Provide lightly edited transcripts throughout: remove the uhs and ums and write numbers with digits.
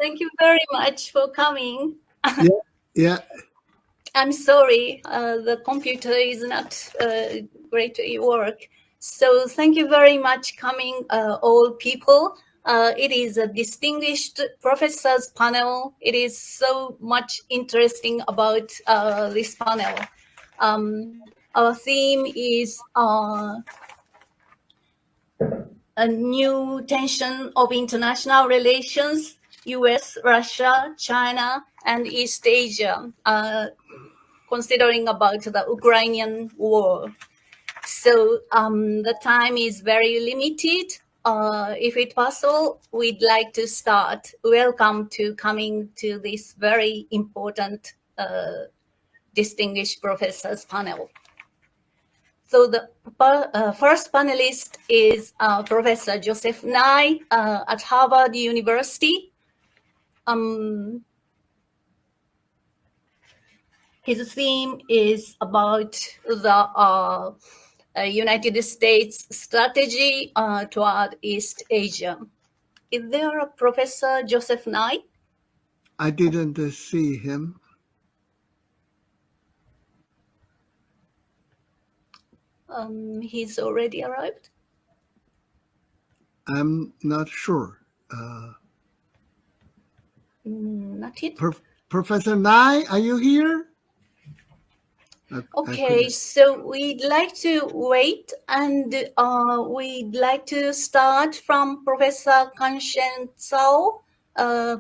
Thank you very much for coming. Yeah. I'm sorry, the computer is not great to work. So thank you very much coming, all people. It is a distinguished professors panel. It is so much interesting about this panel. Our theme is a new tension of international relations, U.S., Russia, China, and East Asia, considering about the Ukrainian war. So the time is very limited. If it's possible, we'd like to start. Welcome to coming to this very important distinguished professors panel. So the first panelist is Professor Joseph Nye at Harvard University. His theme is about the United States strategy toward East Asia. Is there a Professor Joseph Nye? I didn't see him. He's already arrived. I'm not sure. Not yet. Professor Nye, are you here? Okay, so we'd like to wait, and we'd like to start from Professor Quan Zhao,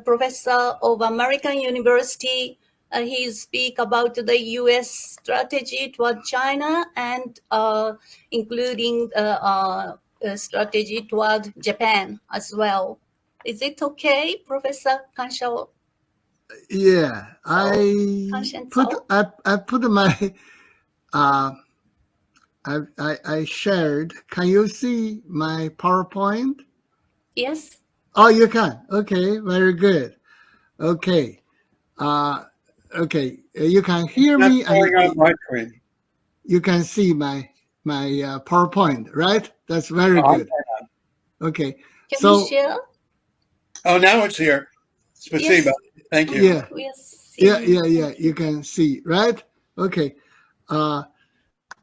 professor of American University. He speak about the U.S. strategy toward China and including strategy toward Japan as well. Is it okay, Professor Quan Zhao? Yeah, I put my I shared. Can you see my PowerPoint? Yes. Oh, you can. Okay, very good. Okay. Okay. You can hear me. On my screen. You can see my PowerPoint, right? That's very good. Okay. Can you share? Oh, now it's here. Spasiba. Yes. Thank you. Yeah. Yeah. You can see, right? Okay.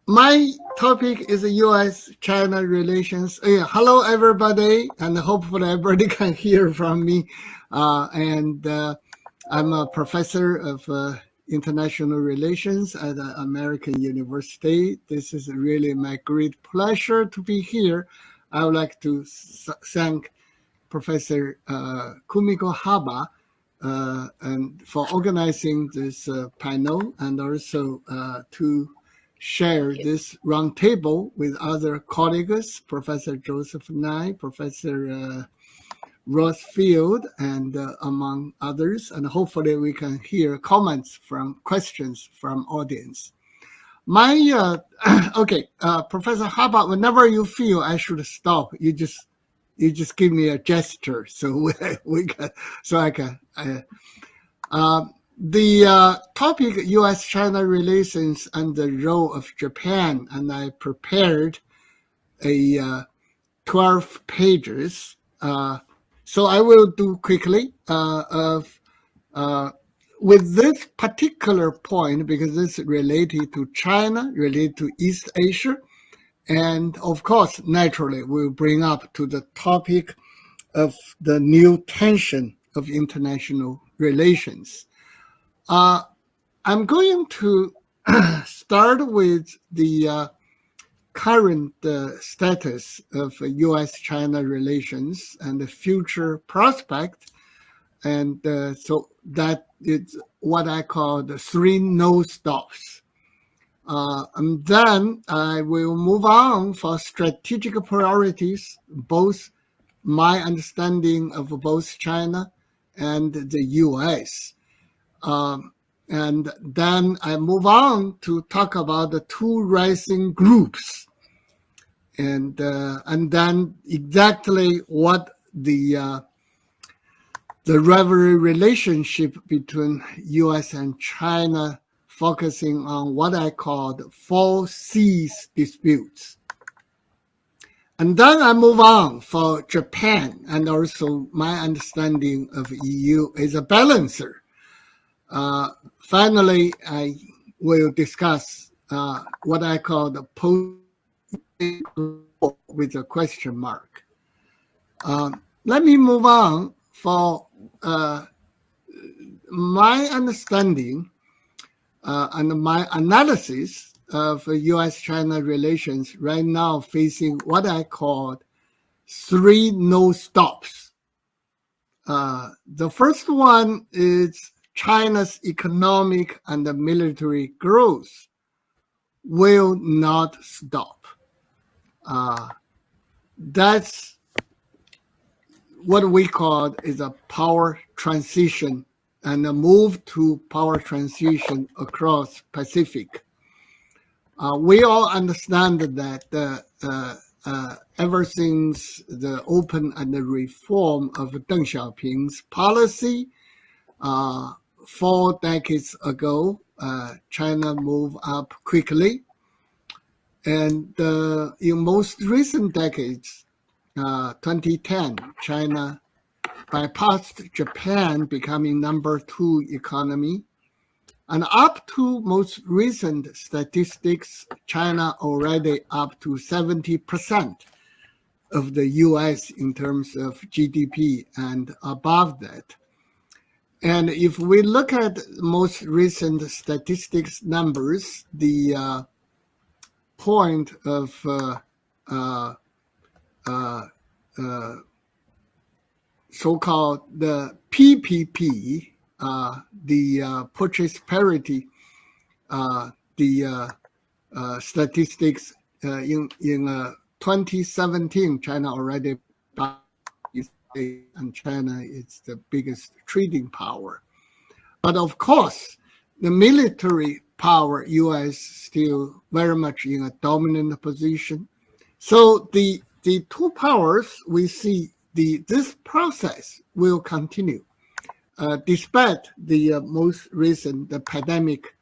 My topic is U.S.-China relations. Hello, everybody, and hopefully everybody can hear from me. I'm a professor of international relations at American University. This is really my great pleasure to be here. I would like to thank Professor Kumiko Haba and for organizing this panel, and also to share this roundtable with other colleagues, Professor Joseph Nye, Professor Rosefielde, and among others. And hopefully we can hear questions from audience. Professor Haba, whenever you feel I should stop, you just give me a gesture so I can. The topic U.S.-China relations and the role of Japan, and I prepared a 12 pages. So I will do quickly with this particular point, because this is related to China, related to East Asia, and of course, naturally, we'll bring up to the topic of the new tension of international relations. I'm going to start with the current status of U.S.-China relations and the future prospect. And so that is what I call the three no stops. And then I will move on for strategic priorities, both my understanding of both China and the U.S. And then I move on to talk about the two rising groups, and then exactly what the rivalry relationship between U.S. and China, focusing on what I call the four C's disputes. And then I move on for Japan, and also my understanding of EU is a balancer. Finally, I will discuss what I call the post with a question mark. Let me move on for my understanding and my analysis of U.S.-China relations right now facing what I call three no stops. The first one is China's economic and military growth will not stop. That's what we call is a power transition and a move to power transition across Pacific. We all understand that ever since the open and the reform of Deng Xiaoping's policy 4 decades ago, China moved up quickly. And in most recent decades, 2010, China bypassed Japan, becoming number 2 economy. And up to most recent statistics, China already up to 70% of the US in terms of GDP and above that. And if we look at most recent statistics numbers, the point of so-called the PPP, the purchase parity, the statistics in 2017, China already and China is the biggest trading power. But of course, the military power, U.S. still very much in a dominant position. So the two powers, we see this process will continue, despite the most recent the pandemic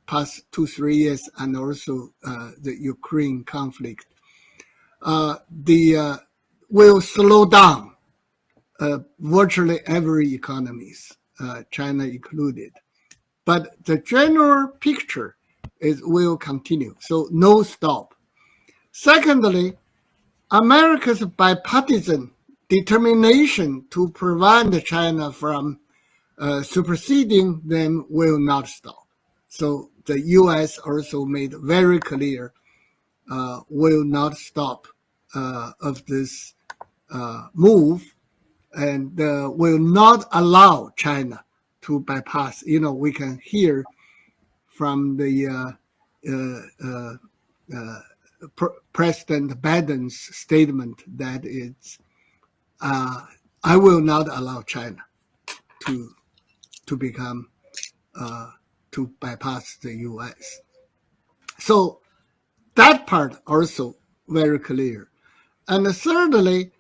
past 2-3 years and also the Ukraine conflict. Will slow down virtually every economies, China included. But the general picture will continue, so no stop. Secondly, America's bipartisan determination to prevent China from superseding them will not stop. So the U.S. also made very clear will not stop of this move and will not allow China to bypass. We can hear from the President Biden's statement that it's, I will not allow China to become, to bypass the U.S. So that part also very clear. And thirdly,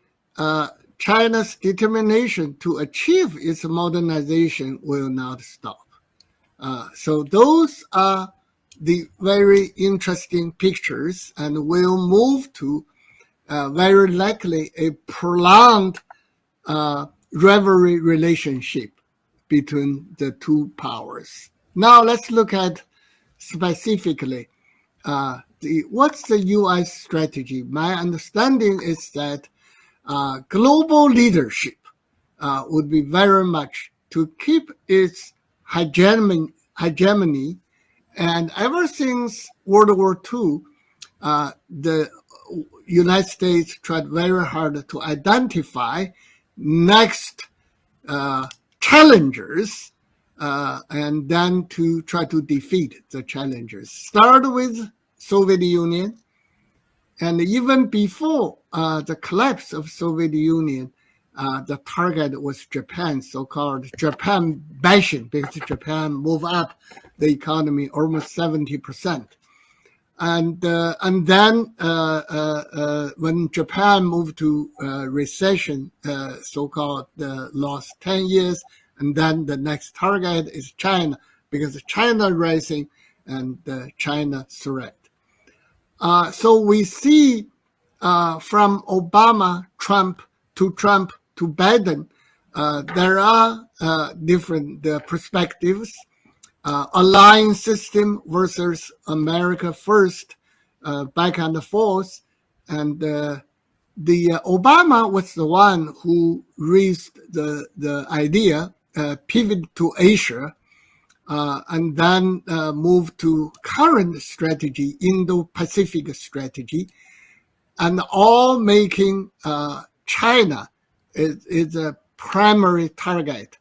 China's determination to achieve its modernization will not stop. So those are the very interesting pictures, and will move to very likely a prolonged rivalry relationship between the two powers. Now let's look at specifically what's the U.S. strategy. My understanding is that global leadership would be very much to keep its hegemony. And ever since World War II, the United States tried very hard to identify next challengers and then to try to defeat the challengers. Start with Soviet Union, and even before the collapse of Soviet Union, the target was Japan, so-called Japan bashing, because Japan moved up the economy almost 70%. And then when Japan moved to recession, so-called the last 10 years, and then the next target is China, because China rising and China threat. So we see from Obama, Trump to Biden, there are different perspectives. Alliance system versus America first, back and forth. And Obama was the one who raised the idea, pivot to Asia, and then move to current strategy, Indo-Pacific strategy, and all making China is a primary target.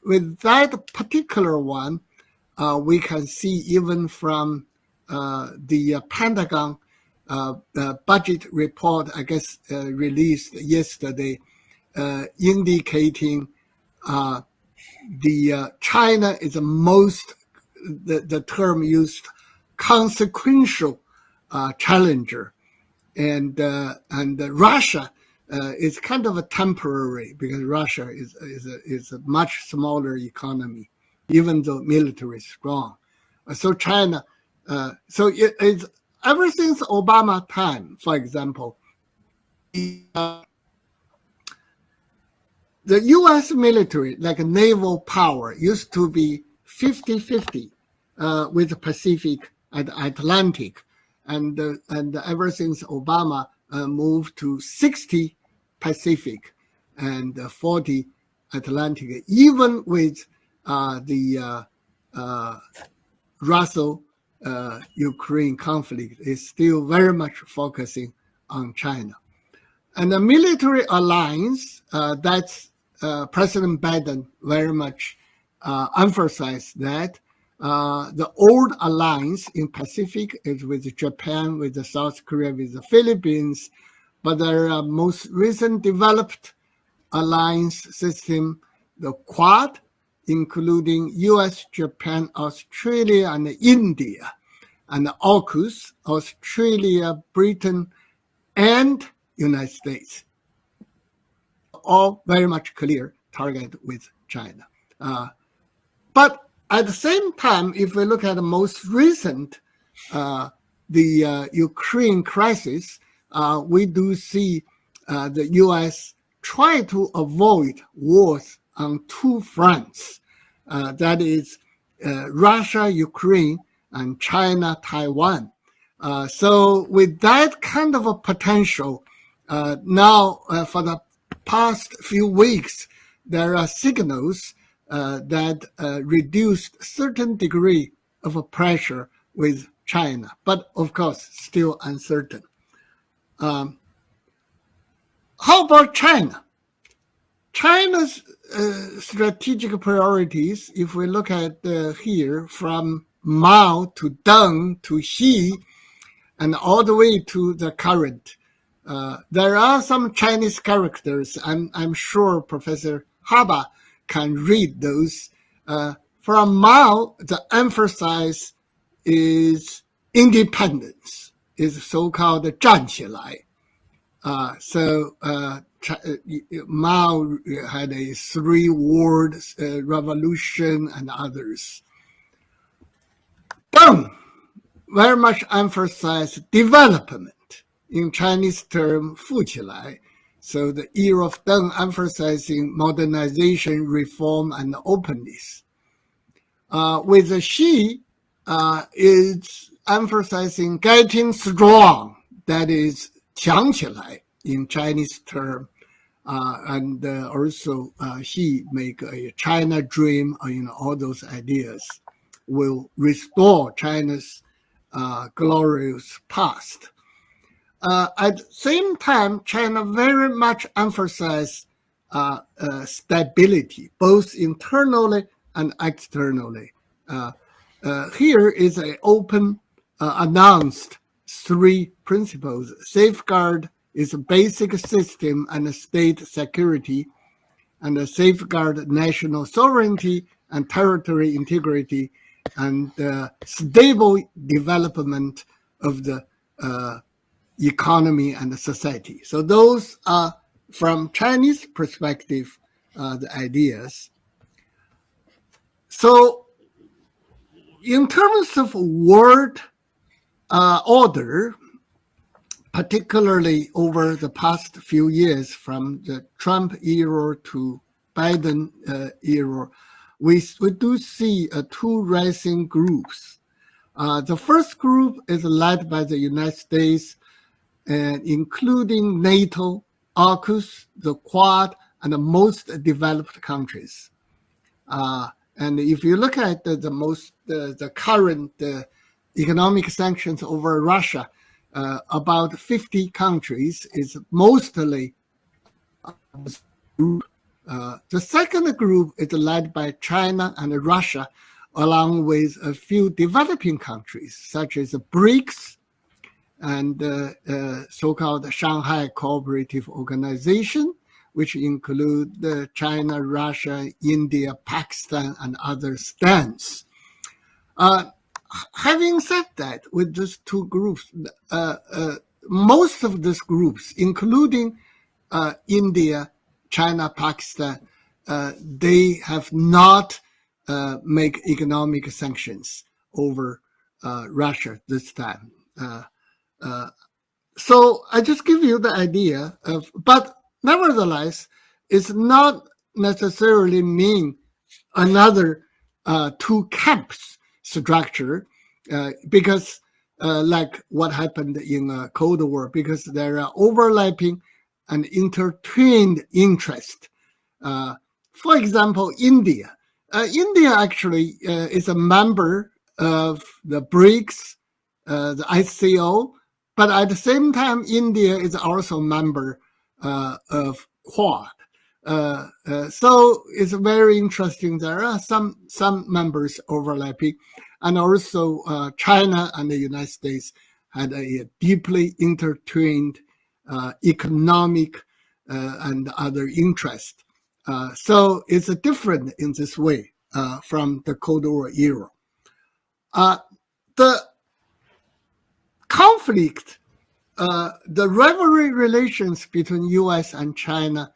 With that particular one, we can see even from the Pentagon budget report, I guess, released yesterday, indicating the China is the most, the term used, consequential challenger, and Russia is kind of a temporary, because Russia is a much smaller economy, even though military is strong. So China, it's ever since Obama time, for example, the U.S. military, like a naval power, used to be 50-50 with the Pacific and Atlantic. And ever since Obama moved to 60 Pacific and 40 Atlantic, even with the Russo-Ukraine conflict, is still very much focusing on China. And the military alliance, that's President Biden very much emphasized that. The old alliance in Pacific is with Japan, with the South Korea, with the Philippines, but their most recent developed alliance system, the Quad, including US, Japan, Australia, and India, and AUKUS, Australia, Britain, and United States, all very much clear target with China. But at the same time, if we look at the most recent, the Ukraine crisis, we do see the U.S. try to avoid wars on two fronts. That is Russia, Ukraine, and China, Taiwan. So with that kind of a potential, now for the past few weeks, there are signals that reduced certain degree of pressure with China, but of course still uncertain. How about China? China's strategic priorities, if we look at here from Mao to Deng to Xi, and all the way to the current, there are some Chinese characters. I'm sure Professor Haba can read those. From Mao, the emphasis is independence, is so-called 站起来. Mao had a three-word revolution and others. Deng very much emphasized development. In Chinese term, 富起来. So the era of Deng emphasizing modernization, reform, and openness. With the Xi, it's emphasizing getting strong. That is 强起来 in Chinese term. And also Xi make a China dream, all those ideas will restore China's glorious past. At the same time, China very much emphasized stability, both internally and externally. Here is an open, announced three principles. Safeguard is a basic system and state security, and safeguard national sovereignty and territory integrity, and stable development of the economy and the society. So those are, from Chinese perspective, the ideas. So in terms of world order, particularly over the past few years, from the Trump era to Biden era, we do see two rising groups. The first group is led by the United States, including NATO, AUKUS, the Quad, and the most developed countries. And if you look at the current economic sanctions over Russia, about 50 countries is mostly this group. The second group is led by China and Russia, along with a few developing countries, such as BRICS and the so-called Shanghai Cooperative Organization, which include China, Russia, India, Pakistan, and other stands. Having said that, with these two groups, most of these groups, including India, China, Pakistan, they have not made economic sanctions over Russia this time. So I just give you the idea of, but nevertheless, it's not necessarily mean another two camps structure, because like what happened in Cold War, because there are overlapping and intertwined interest. For example, India. India actually is a member of the BRICS, the ICO, but at the same time, India is also a member of Quad. So it's very interesting. There are some members overlapping, and also China and the United States had a deeply intertwined economic and other interest. So it's different in this way from the Cold War era. The conflict, the rivalry relations between U.S. and China,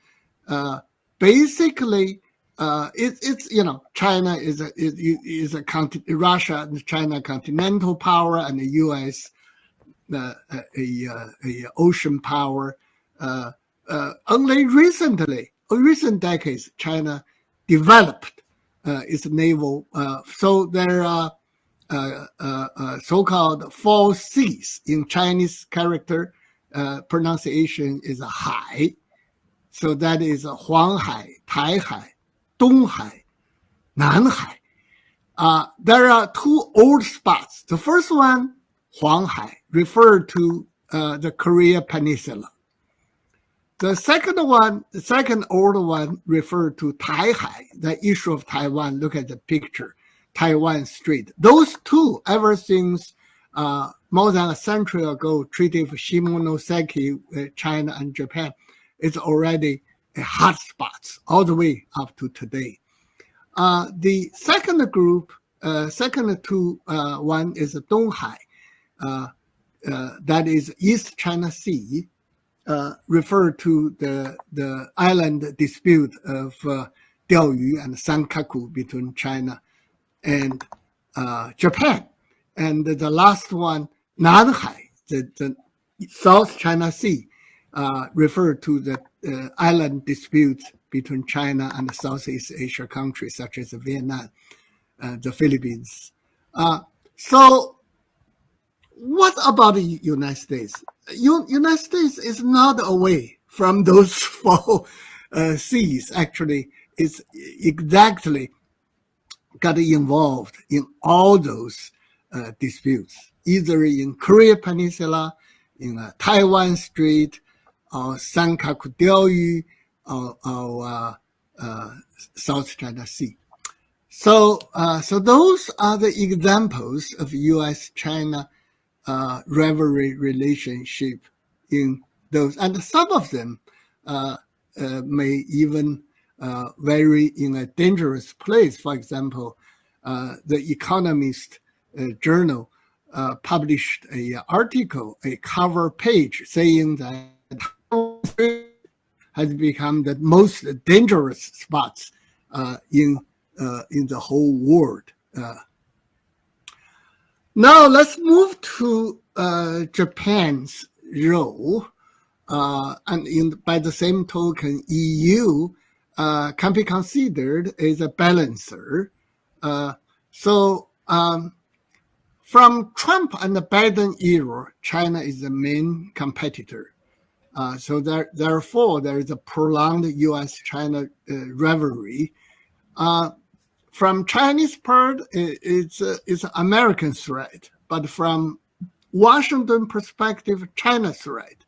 basically, it's China is a Russia and China continental power, and the U.S. A ocean power. Only recently, recent decades, China developed its naval. So there are so-called four seas in Chinese character. Pronunciation is Hai. So that is Huanghai, Taihai, Donghai, Nanhai. There are two old spots. The first one, Huanghai, referred to the Korea Peninsula. The second old one, referred to Taihai, the issue of Taiwan. Look at the picture, Taiwan Strait. Those two, ever since more than a century ago, Treaty of Shimonoseki, China and Japan, it's already a hot spots all the way up to today. The second group, second two, one is Donghai, that is East China Sea, refer to the island dispute of Diaoyu and Sankaku between China and Japan. And the last one, Nanhai, the South China Sea, refer to the island dispute between China and Southeast Asia countries such as Vietnam, the Philippines. So what about the United States? United States is not away from those four seas. Actually, it's exactly got involved in all those disputes, either in Korea Peninsula, in Taiwan Strait, or Sankaku Diaoyu, or South China Sea. So those are the examples of U.S.-China rivalry relationship in those, and some of them may even vary in a dangerous place. For example, the Economist journal published an article, a cover page, saying that has become the most dangerous spots in the whole world. Now let's move to Japan's role. By the same token, EU can be considered as a balancer. From Trump and the Biden era, China is the main competitor. Therefore, there is a prolonged U.S.-China rivalry. From Chinese part, it's an American threat, but from Washington perspective, China threat.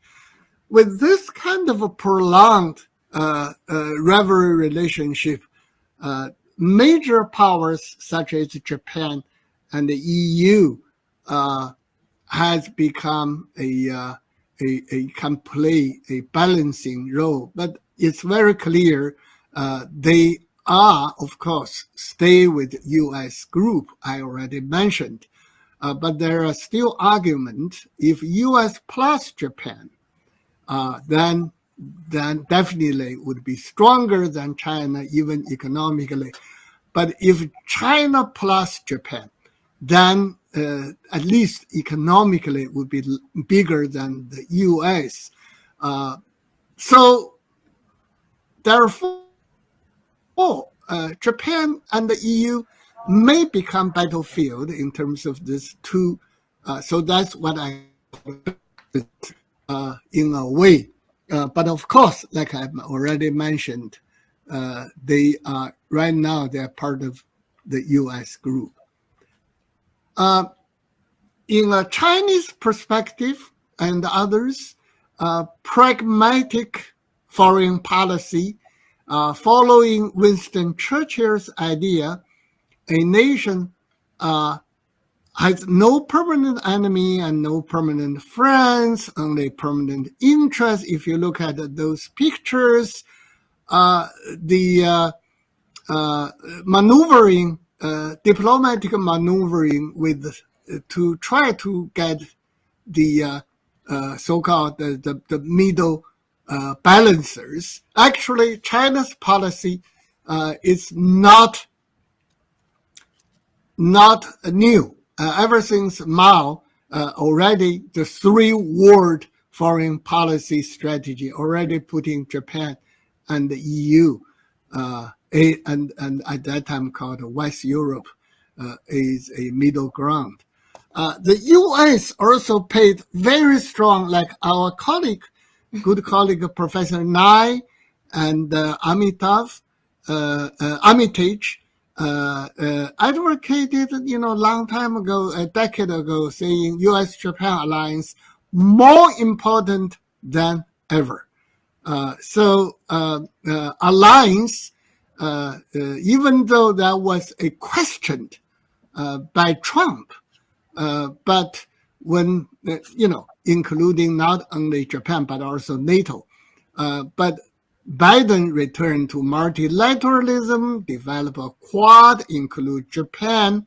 With this kind of a prolonged rivalry relationship, major powers such as Japan and the EU has become can play a balancing role. But it's very clear they are, of course, stay with U.S. group I already mentioned. But there are still arguments. If U.S. plus Japan, then definitely would be stronger than China, even economically. But if China plus Japan, then at least economically would be bigger than the U.S. So therefore, Japan and the EU may become battlefield in terms of these two. So that's what I in a way. But of course, like I've already mentioned, they are right now they are part of the U.S. group. In a Chinese perspective and others, pragmatic foreign policy, following Winston Churchill's idea, a nation has no permanent enemy and no permanent friends, only permanent interests. If you look at those pictures, the maneuvering, diplomatic maneuvering to try to get the so-called the middle balancers. Actually, China's policy is not new. Ever since Mao, already the three-word foreign policy strategy already putting Japan and the EU, and at that time called West Europe, is a middle ground. The U.S. also paid very strong, like our good colleague Professor Nye and Armitage, advocated, long time ago, a decade ago, saying U.S.-Japan alliance more important than ever. Alliance, even though that was a question by Trump, but when, including not only Japan, but also NATO, but Biden returned to multilateralism, develop a Quad, include Japan,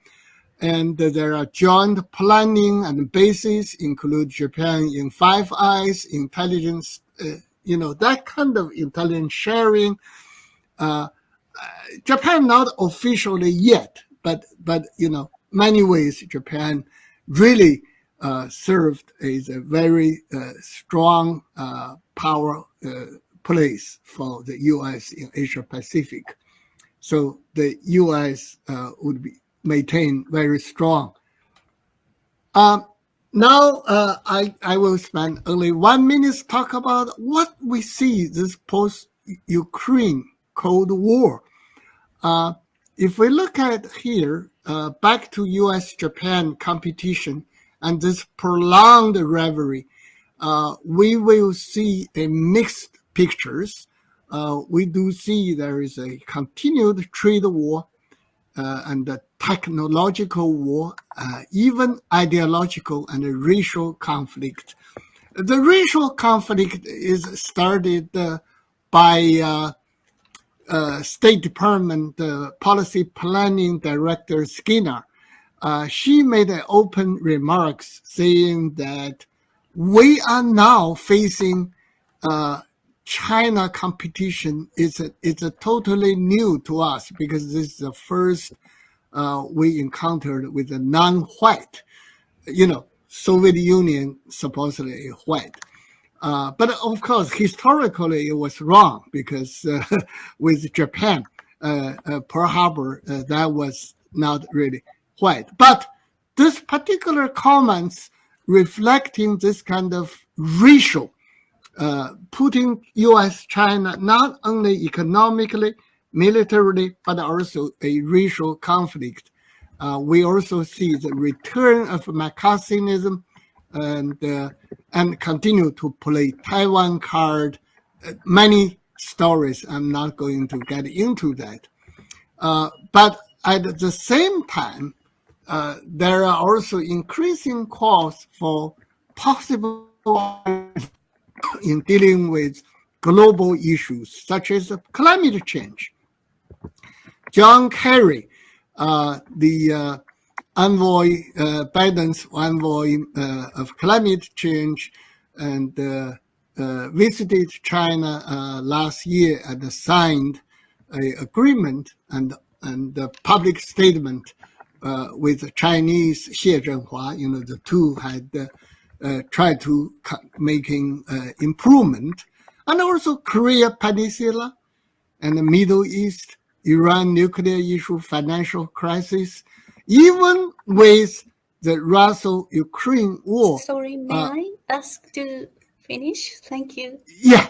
and there are joint planning and bases, include Japan in Five Eyes, intelligence, that kind of intelligence sharing. Japan not officially yet, but many ways Japan really served as a very strong power place for the U.S. in Asia Pacific. So the U.S. would be maintained very strong. Now I will spend only 1 minute to talk about what we see this post-Ukraine Cold War. If we look at here, back to U.S.-Japan competition and this prolonged rivalry, we will see a mixed pictures. We do see there is a continued trade war and a technological war, even ideological and racial conflict. The racial conflict is started by State Department Policy Planning Director Skinner. She made an open remarks saying that we are now facing China competition. It's a totally new to us because this is the first we encountered with a non-white. Soviet Union supposedly white. But of course, historically, it was wrong because with Japan, Pearl Harbor, that was not really white. But this particular comments reflecting this kind of racial, putting U.S. China not only economically, militarily, but also a racial conflict. We also see the return of McCarthyism and continue to play Taiwan card. Many stories. I'm not going to get into that. But at the same time, there are also increasing calls for possible in dealing with global issues such as climate change. John Kerry, the envoy, Biden's envoy of climate change, and visited China last year and signed an agreement and a public statement with Chinese Xie Zhenhua. The two had tried to making improvement, and also Korea Peninsula and the Middle East, Iran nuclear issue, financial crisis, even with the Russo-Ukraine war. Sorry, may I ask to finish? Thank you. Yeah.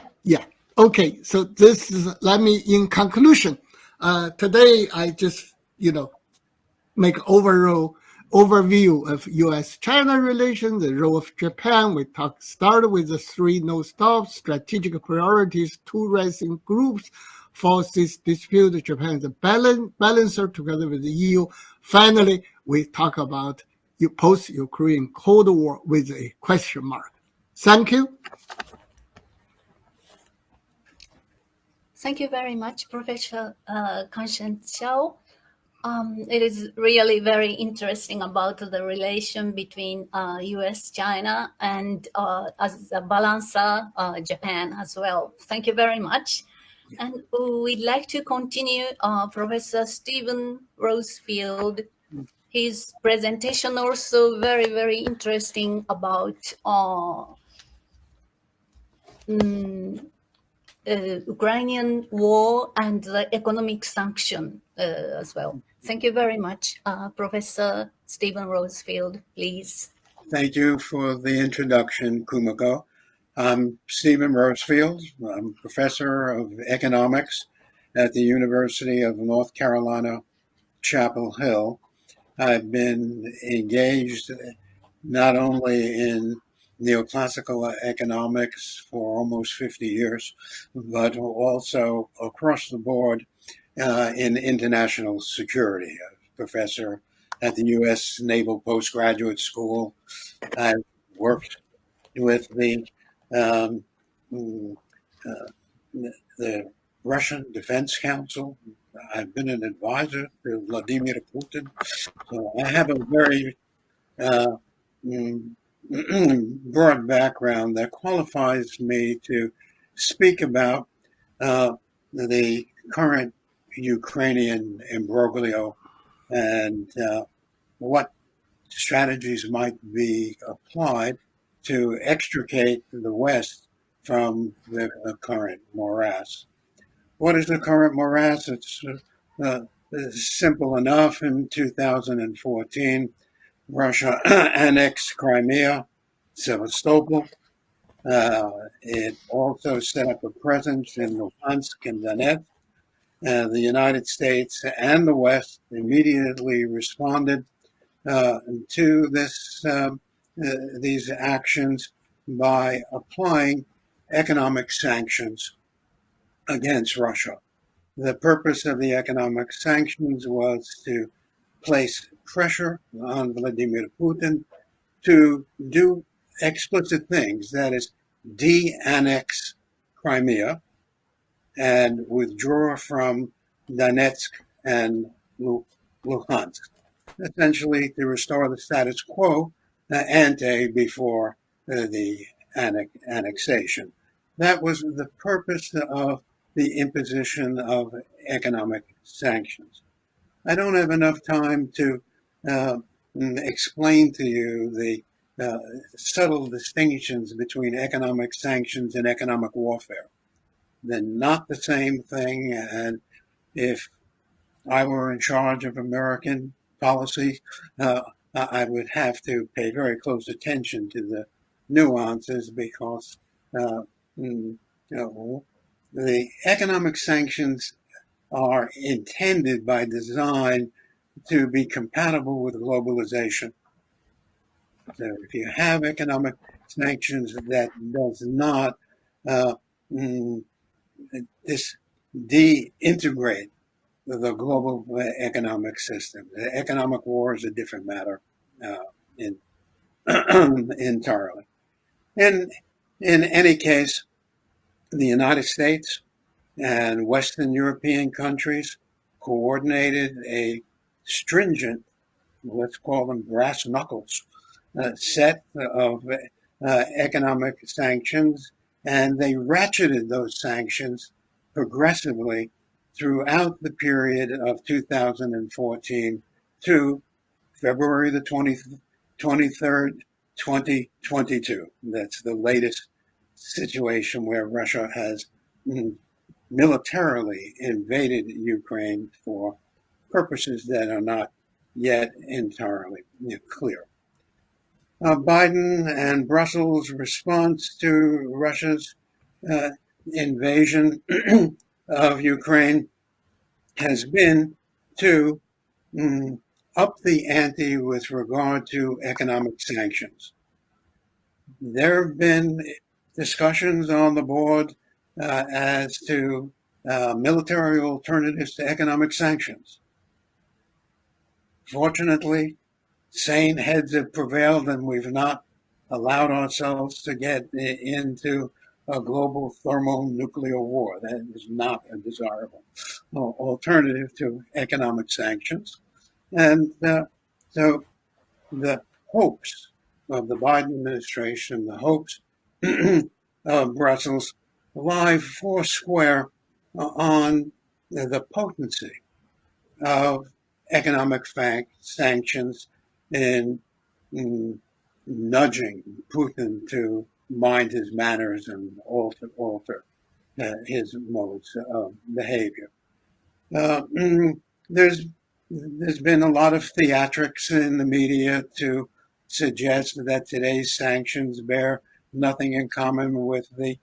Okay, so this is, let me, in conclusion, today I just, make overview of U.S.-China relations, the role of Japan. We started with the three no-stop strategic priorities, two rising groups, forces dispute. Japan is a balancer together with the EU. Finally, we talk about post-Ukraine Cold War with a question mark. Thank you. Thank you very much, Professor Zhao. It is really very interesting about the relation between U.S., China, and as a balancer, Japan as well. Thank you very much. And we'd like to continue Professor Stephen Rosefielde. His presentation also very, very interesting about Ukrainian war and the economic sanction as well. Thank you very much, Professor Stephen Rosefielde, please. Thank you for the introduction, Kumiko. I'm Stephen Rosefielde. I'm professor of economics at the University of North Carolina, Chapel Hill. I've been engaged not only in neoclassical economics for almost 50 years, but also across the board in international security. A professor at the U.S. Naval Postgraduate School. I've worked with the Russian Defense Council. I've been an advisor to Vladimir Putin. So I have a very broad background that qualifies me to speak about the current Ukrainian imbroglio and what strategies might be applied to extricate the West from the current morass. What is the current morass? It's simple enough. In 2014, Russia annexed Crimea, Sevastopol. It also set up a presence in Luhansk and Donetsk. The United States and the West immediately responded to these actions by applying economic sanctions against Russia. The purpose of the economic sanctions was to place pressure on Vladimir Putin to do explicit things, that is, de-annex Crimea and withdraw from Donetsk and Luhansk, essentially to restore the status quo ante before the annexation. That was the purpose of the imposition of economic sanctions. I don't have enough time to explain to you the subtle distinctions between economic sanctions and economic warfare. They're not the same thing, and if I were in charge of American policy, I would have to pay very close attention to the nuances because you know, the economic sanctions are intended by design to be compatible with globalization. So if you have economic sanctions that does not uh, mm, this de-integrate the global economic system. The economic war is a different matter in, entirely. And in any case, the United States and Western European countries coordinated a stringent, let's call them brass knuckles, set of economic sanctions, and they ratcheted those sanctions progressively throughout the period of 2014 to February the 23rd, 2022. That's the latest situation where Russia has militarily invaded Ukraine for purposes that are not yet entirely clear. Biden and Brussels' response to Russia's uh, invasion of Ukraine has been to up the ante with regard to economic sanctions. There have been discussions on the board as to military alternatives to economic sanctions. Fortunately, sane heads have prevailed, and we've not allowed ourselves to get into a global thermonuclear war. That is not a desirable alternative to economic sanctions. And so the hopes of the Biden administration, the hopes of Brussels, lie foursquare on the potency of economic sanctions in, in nudging Putin to mind his manners and alter his modes of behavior. Uh, there's there's been a lot of theatrics in the media to suggest that today's sanctions bear nothing in common with the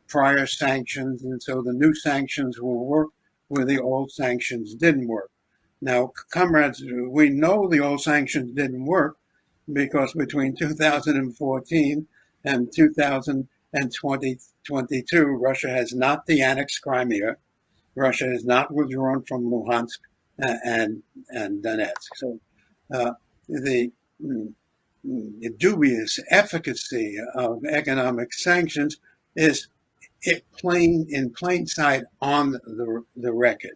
prior sanctions, and so the new sanctions will work where the old sanctions didn't work. Now, comrades, we know the old sanctions didn't work because between 2014 and 2022, Russia has not de-annexed Crimea. Russia has not withdrawn from Luhansk and Donetsk. So the, the dubious efficacy of economic sanctions is in plain sight on the record.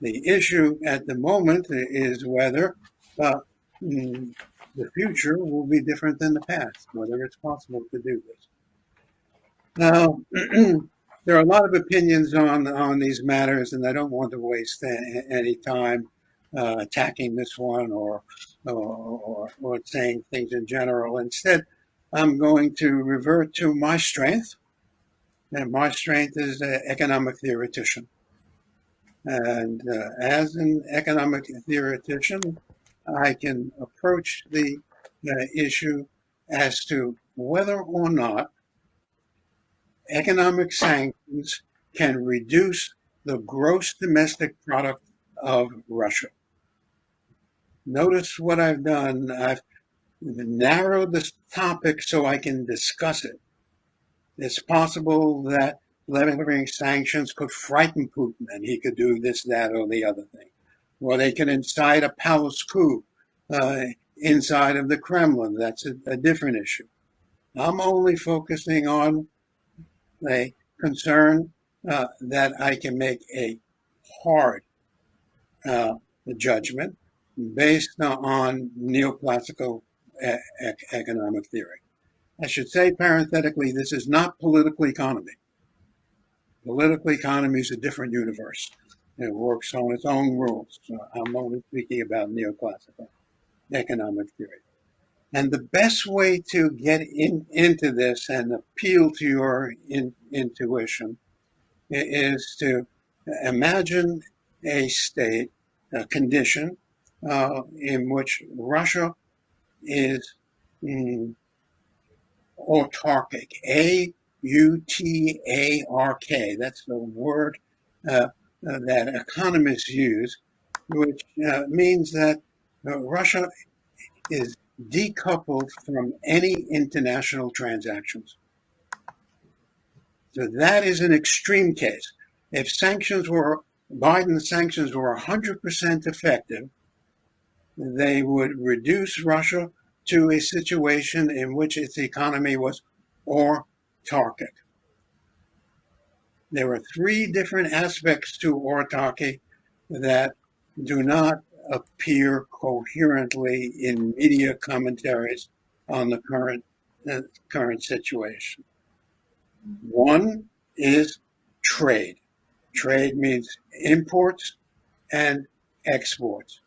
The issue at the moment is whether the future will be different than the past, whether it's possible to do this. Now, there are a lot of opinions on these matters, and I don't want to waste any time attacking this one or saying things in general. Instead, I'm going to revert to my strength, and my strength is economic theoretician. And as an economic theoretician, I can approach the issue as to whether or not economic sanctions can reduce the gross domestic product of Russia. Notice what I've done. I've narrowed this topic so I can discuss it. It's possible that levying sanctions could frighten Putin and he could do this, that, or the other thing. Or they can incite a palace coup inside of the Kremlin. That's a different issue. I'm only focusing on a concern that I can make a hard judgment based on neoclassical economic theory. I should say parenthetically, this is not political economy. Political economy is a different universe. It works on its own rules. So I'm only speaking about neoclassical economic theory. And the best way to get into this and appeal to your intuition is to imagine a state, a condition in which Russia is autarkic, autark. That's the word that economists use, which means that Russia is decoupled from any international transactions. So that is an extreme case. If Biden's sanctions were 100% effective, they would reduce Russia to a situation in which its economy was autarkic. There are three different aspects to autarky that do not appear coherently in media commentaries on the current situation. One is trade. Trade means imports and exports.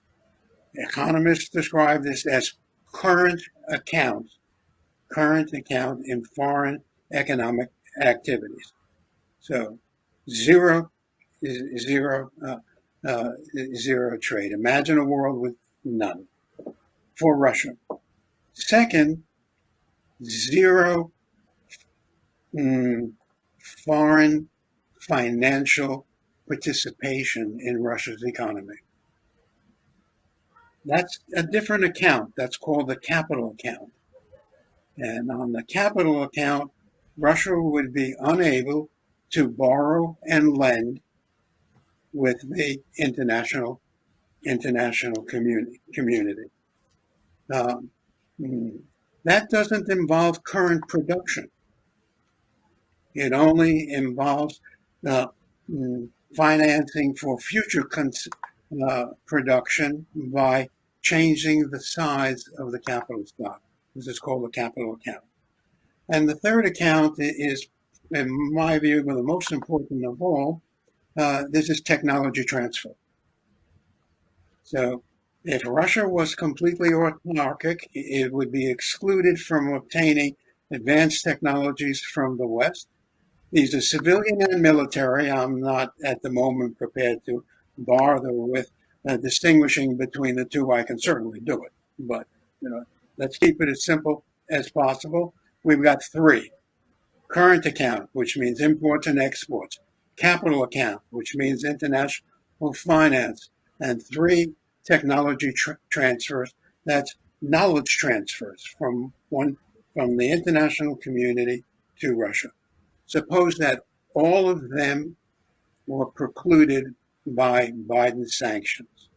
Economists describe this as current account in foreign economic activities. So zero trade. Imagine a world with none for Russia. Second, zero foreign financial participation in Russia's economy. That's a different account. That's called the capital account. And on the capital account, Russia would be unable to borrow and lend with the international community. That doesn't involve current production. It only involves financing for future production by changing the size of the capital stock. This is called the capital account. And the third account is, in my view, the most important of all. This is technology transfer. So if Russia was completely autarkic, it would be excluded from obtaining advanced technologies from the West. These are civilian and military. I'm not at the moment prepared to bother with distinguishing between the two. I can certainly do it, but let's keep it as simple as possible. We've got three: current account, which means imports and exports; capital account, which means international finance; and three, technology transfers. That's knowledge transfers from the international community to Russia. Suppose that all of them were precluded by Biden's sanctions.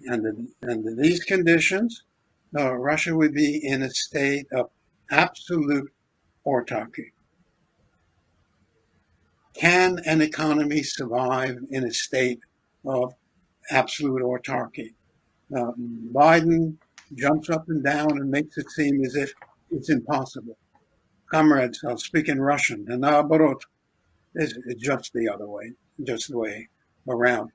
Under these conditions, Russia would be in a state of absolute autarky. Can an economy survive in a state of absolute autarky? Biden jumps up and down and makes it seem as if it's impossible. Comrades, I'll speak in Russian. And naоборот, it's just the other way, just the way around.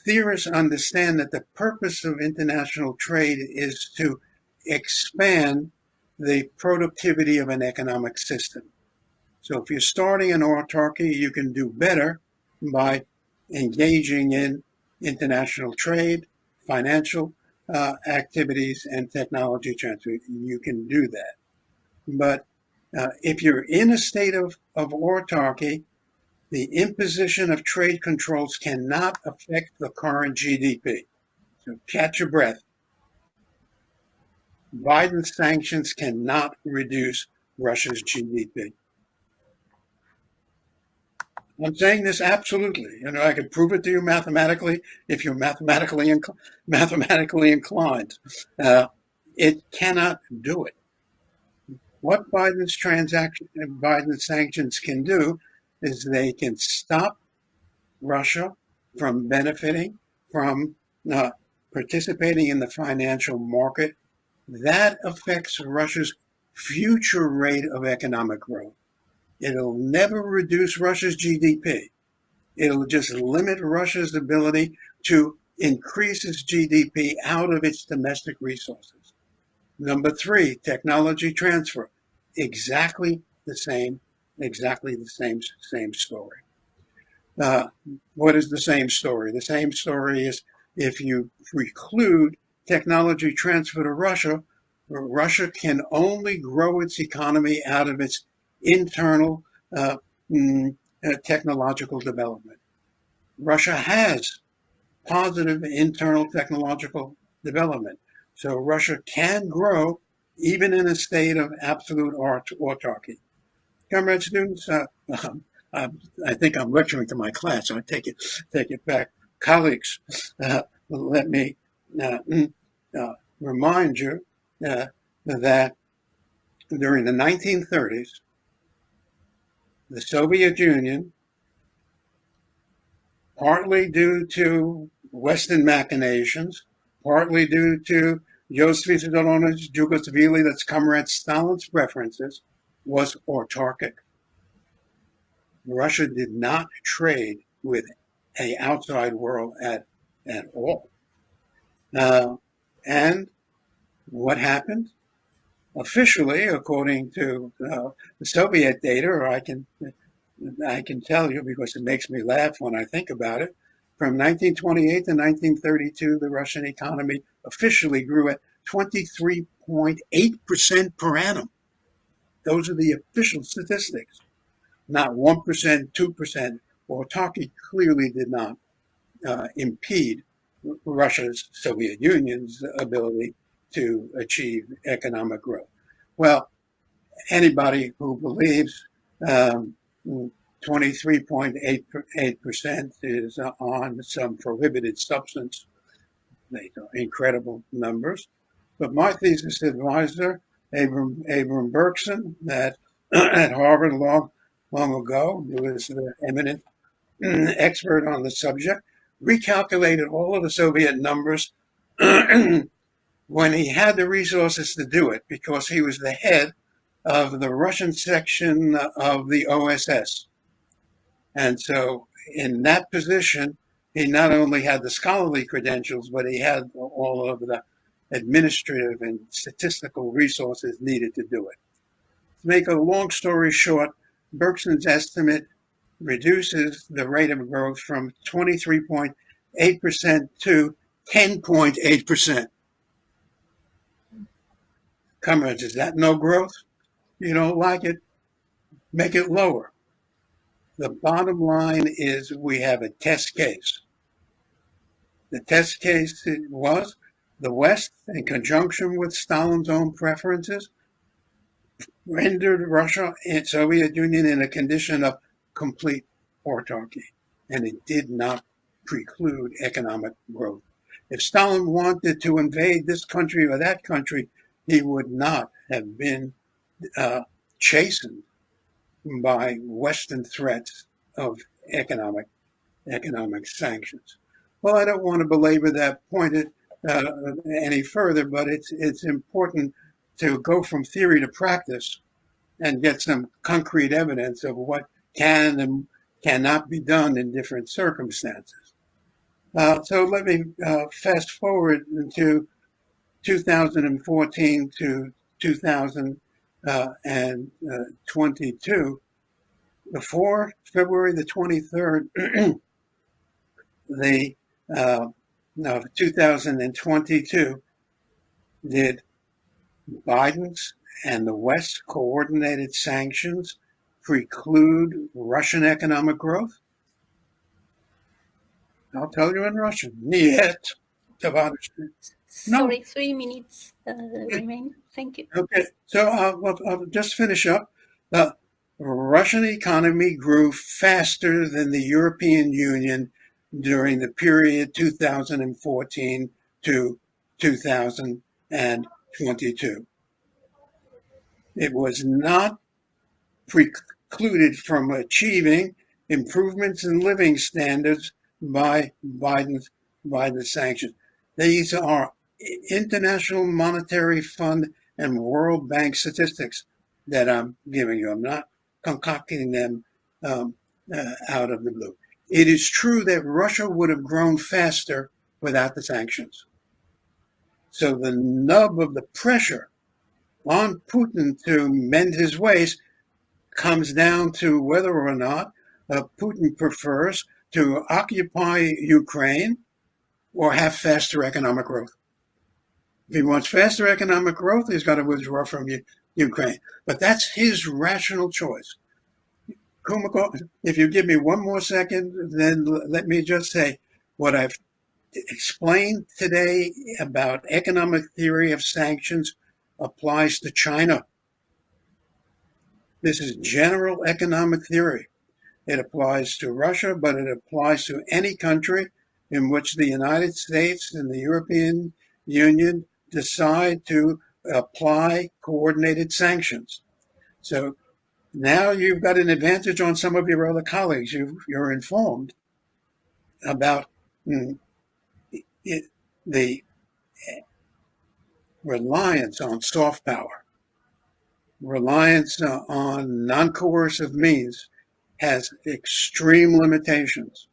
Theorists understand that the purpose of international trade is to expand the productivity of an economic system. So if you're starting an autarky, you can do better by engaging in international trade, financial activities, and technology transfer. You can do that. But if you're in a state of autarky, the imposition of trade controls cannot affect the current GDP. So catch your breath. Biden's sanctions cannot reduce Russia's GDP. I'm saying this absolutely. I could prove it to you mathematically if you're mathematically inclined. It cannot do it. What Biden's sanctions can do is they can stop Russia from benefiting from participating in the financial market. That affects Russia's future rate of economic growth. It'll never reduce Russia's GDP. It'll just limit Russia's ability to increase its GDP out of its domestic resources. Number three, technology transfer. Exactly the same story. What is the same story? The same story is if you preclude technology transfer to Russia, Russia can only grow its economy out of its internal technological development. Russia has positive internal technological development. So Russia can grow even in a state of absolute autarky. Comrade students, I think I'm lecturing to my class. I take it back. Colleagues, let me uh, remind you that during the 1930s, the Soviet Union, partly due to Western machinations, partly due to Joseph Stalino's Yugoslav, that's Comrade Stalin's preferences, was autarkic. Russia did not trade with an outside world at all. And what happened? Officially, according to the Soviet data, or I can tell you because it makes me laugh when I think about it. From 1928 to 1932, the Russian economy officially grew at 23.8% per annum. Those are the official statistics, not 1%, 2%. Autarky clearly did not impede Russia's, Soviet Union's ability to achieve economic growth. Well, anybody who believes 23.8% is on some prohibited substance, they are incredible numbers. But my thesis advisor, Abram Bergson, at Harvard long ago, who is the eminent expert on the subject, recalculated all of the Soviet numbers when he had the resources to do it because he was the head of the Russian section of the OSS. And so in that position, he not only had the scholarly credentials, but he had all of the administrative and statistical resources needed to do it. To make a long story short, Bergson's estimate reduces the rate of growth from 23.8% to 10.8%. Comrades, is that no growth? You don't like it? Make it lower. The bottom line is we have a test case. The test case was the West, in conjunction with Stalin's own preferences, rendered Russia and Soviet Union in a condition of complete autarky, and it did not preclude economic growth. If Stalin wanted to invade this country or that country, he would not have been chastened by Western threats of economic sanctions. Well, I don't want to belabor that point any further, but it's important to go from theory to practice and get some concrete evidence of what can and cannot be done in different circumstances. So let me fast forward into 2014 to 2022. Before February the 23rd, the 2022, did Biden's and the West's coordinated sanctions preclude Russian economic growth? I'll tell you in Russian. Нет, товарищи. No. Sorry, 3 minutes remain. Thank you. Okay, so I'll just finish up. The Russian economy grew faster than the European Union during the period 2014 to 2022. It was not precluded from achieving improvements in living standards by Biden's sanctions. These are International Monetary Fund and World Bank statistics that I'm giving you. I'm not concocting them out of the blue. It is true that Russia would have grown faster without the sanctions. So the nub of the pressure on Putin to mend his ways comes down to whether or not Putin prefers to occupy Ukraine or have faster economic growth. If he wants faster economic growth, he's got to withdraw from Ukraine. But that's his rational choice. Kumiko, if you give me one more second, then let me just say what I've explained today about economic theory of sanctions applies to China. This is general economic theory. It applies to Russia, but it applies to any country in which the United States and the European Union decide to apply coordinated sanctions. So now you've got an advantage on some of your other colleagues. You're informed about the reliance on soft power, reliance on non-coercive means has extreme limitations.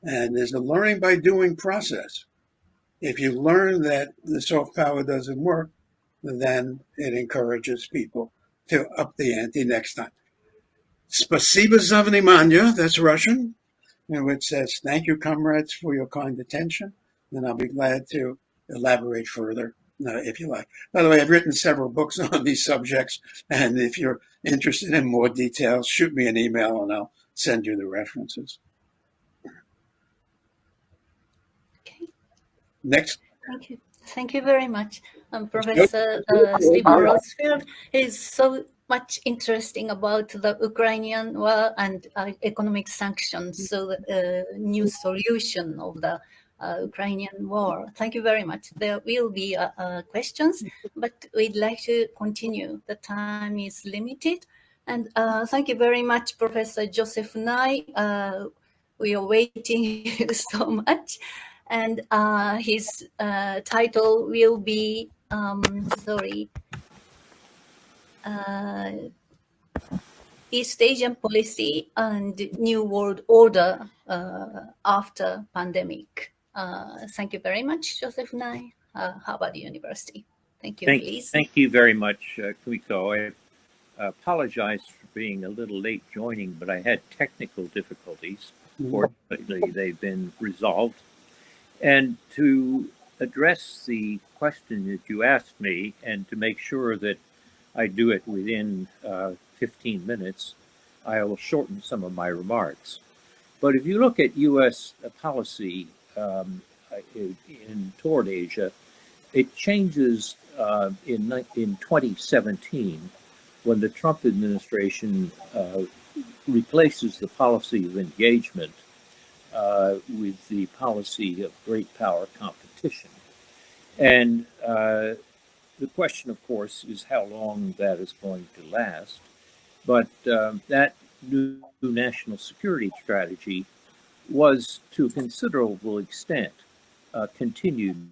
And there's a learning by doing process. If you learn that the soft power doesn't work, then it encourages people to up the ante next time. Spasibo za vнимание, that's Russian, which says, thank you, comrades, for your kind attention. And I'll be glad to elaborate further if you like. By the way, I've written several books on these subjects, and if you're interested in more details, shoot me an email and I'll send you the references. Okay. Next. Thank you. Thank you very much. Professor Stephen Rosefielde is so much interesting about the Ukrainian war and economic sanctions, so new solution of the Ukrainian war. Thank you very much. There will be questions, but we'd like to continue. The time is limited. And thank you very much, Professor Joseph Nye. We are waiting so much. And his title will be, East Asian Policy and New World Order after Pandemic. Thank you very much, Joseph Nye, Harvard University. Thank you, please. Thank you very much, Kumiko. I apologize for being a little late joining, but I had technical difficulties. Fortunately, they've been resolved. And to address the question that you asked me, and to make sure that I do it within 15 minutes, I will shorten some of my remarks. But if you look at U.S. policy toward Asia, it changes in 2017 when the Trump administration replaces the policy of engagement with the policy of great power competition. And the question, of course, is how long that is going to last. But that new national security strategy was, to a considerable extent, continued.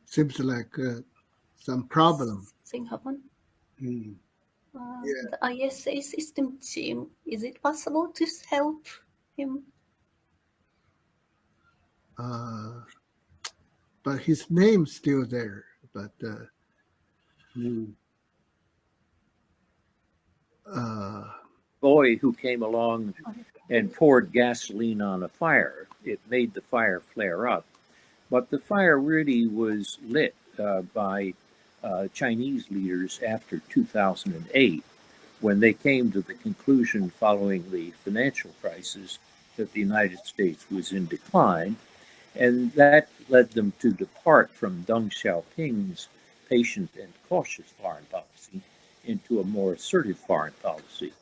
Seems like some problem. Thing happen. Yeah. The ISA system team, is it possible to help him? But his name's still there. But boy who came along and poured gasoline on a fire. It made the fire flare up. But the fire really was lit by Chinese leaders after 2008, when they came to the conclusion following the financial crisis that the United States was in decline. And that led them to depart from Deng Xiaoping's patient and cautious foreign policy into a more assertive foreign policy.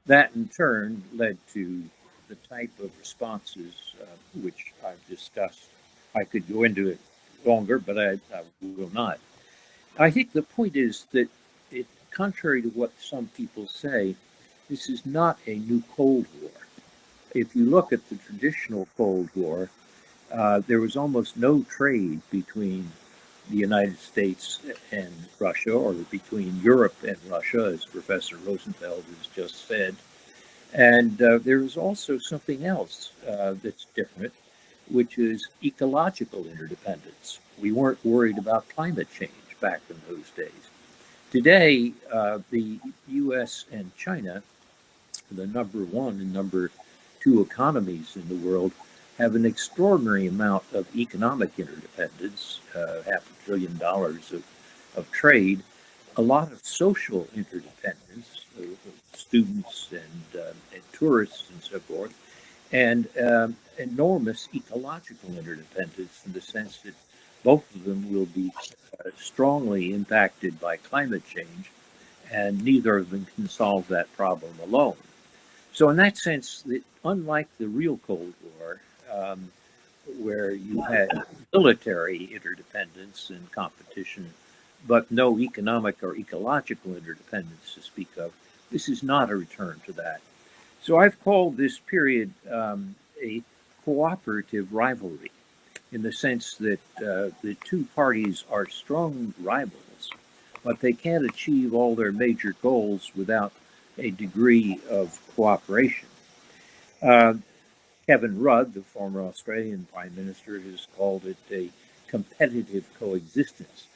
That in turn led to the type of responses which I've discussed. I could go into it longer, but I will not. I think the point is that, contrary to what some people say, this is not a new Cold War. If you look at the traditional Cold War, there was almost no trade between the United States and Russia, or between Europe and Russia, as Professor Rosenfeld has just said. And there is also something else that's different, which is ecological interdependence. We weren't worried about climate change back in those days. Today, the US and China, the number one and number two economies in the world, have an extraordinary amount of economic interdependence, $500 billion of trade, a lot of social interdependence, students and tourists and so forth, and enormous ecological interdependence in the sense that both of them will be strongly impacted by climate change, and neither of them can solve that problem alone. So, in that sense, unlike the real Cold War, where you had military interdependence and competition, but no economic or ecological interdependence to speak of, this is not a return to that. So I've called this period a cooperative rivalry, in the sense that the two parties are strong rivals, but they can't achieve all their major goals without a degree of cooperation. Uh, Kevin Rudd, the former Australian Prime Minister, has called it a competitive coexistence.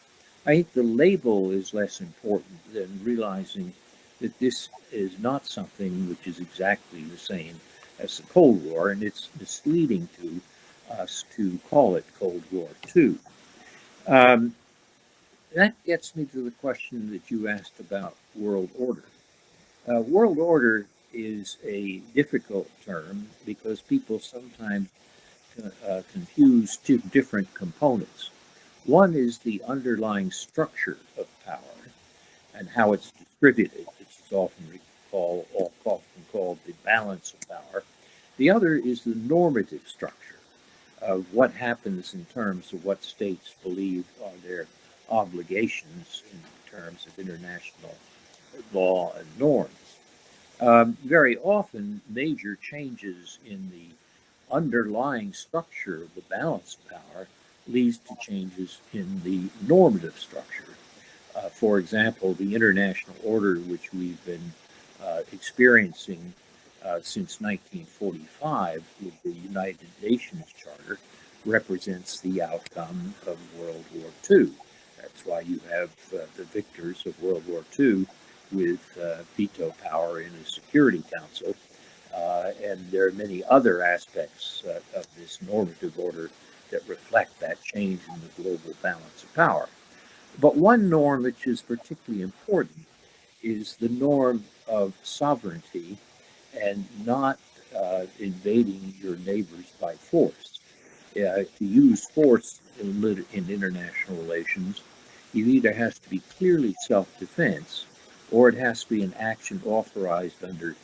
I think the label is less important than realizing that this is not something which is exactly the same as the Cold War, and it's misleading to us to call it Cold War II. Um, that gets me to the question that you asked about world order. World order is a difficult term because people sometimes confuse two different components. One is the underlying structure of power and how it's distributed, which is often called the balance of power. The other is the normative structure of what happens in terms of what states believe are their obligations in terms of international law and norms. Very often, major changes in the underlying structure of the balance of power leads to changes in the normative structure. For example, the international order, which we've been experiencing since 1945 with the United Nations Charter, represents the outcome of World War II. That's why you have the victors of World War II with veto power in the Security Council. And there are many other aspects of this normative order that reflect that change in the global balance of power. But one norm which is particularly important is the norm of sovereignty and not invading your neighbors by force. To use force in international relations, it either has to be clearly self-defense or it has to be an action authorized under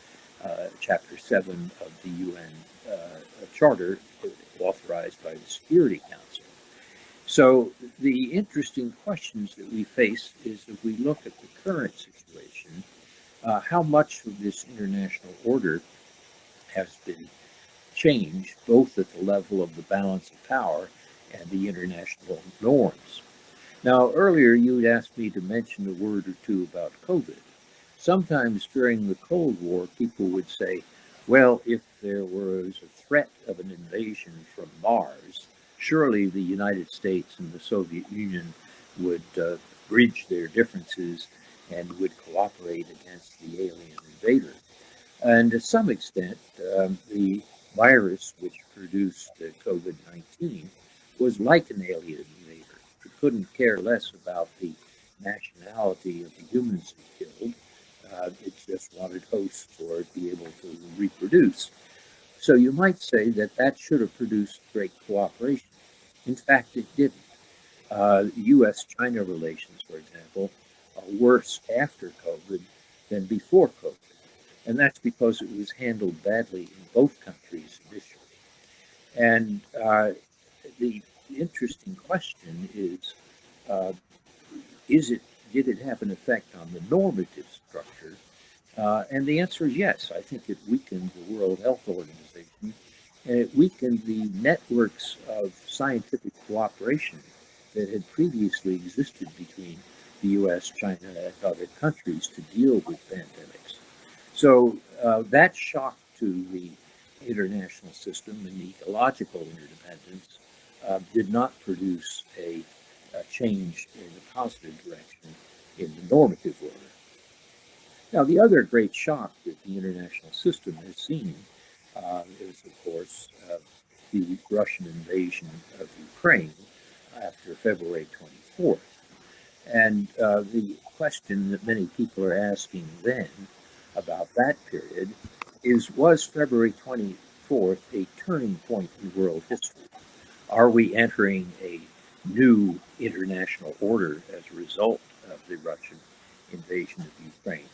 Chapter 7 of the UN Charter, authorized by the Security Council. So the interesting questions that we face is, if we look at the current situation, how much of this international order has been changed, both at the level of the balance of power and the international norms. Now, earlier you had asked me to mention a word or two about COVID. Sometimes during the Cold War, people would say, well, if there was a threat of an invasion from Mars, surely the United States and the Soviet Union would bridge their differences and would cooperate against the alien invader. And to some extent, the virus which produced COVID-19 was like an alien invader. It couldn't care less about the nationality of the humans it killed. It just wanted hosts for it to be able to reproduce. So you might say that that should have produced great cooperation. In fact, it didn't. US-China relations, for example, are worse after COVID than before COVID. And that's because it was handled badly in both countries initially. And the interesting question uh, is it, did it have an effect on the normative structure And the answer is yes. I think it weakened the World Health Organization, and it weakened the networks of scientific cooperation that had previously existed between the US, China, and other countries to deal with pandemics. So that shock to the international system and ecological interdependence did not produce a change in a positive direction in the normative order. Now, the other great shock that the international system has seen is, of course, the Russian invasion of Ukraine after February 24th. And the question that many people are asking then about that period is, was February 24th a turning point in world history? Are we entering a new international order as a result of the Russian invasion of Ukraine?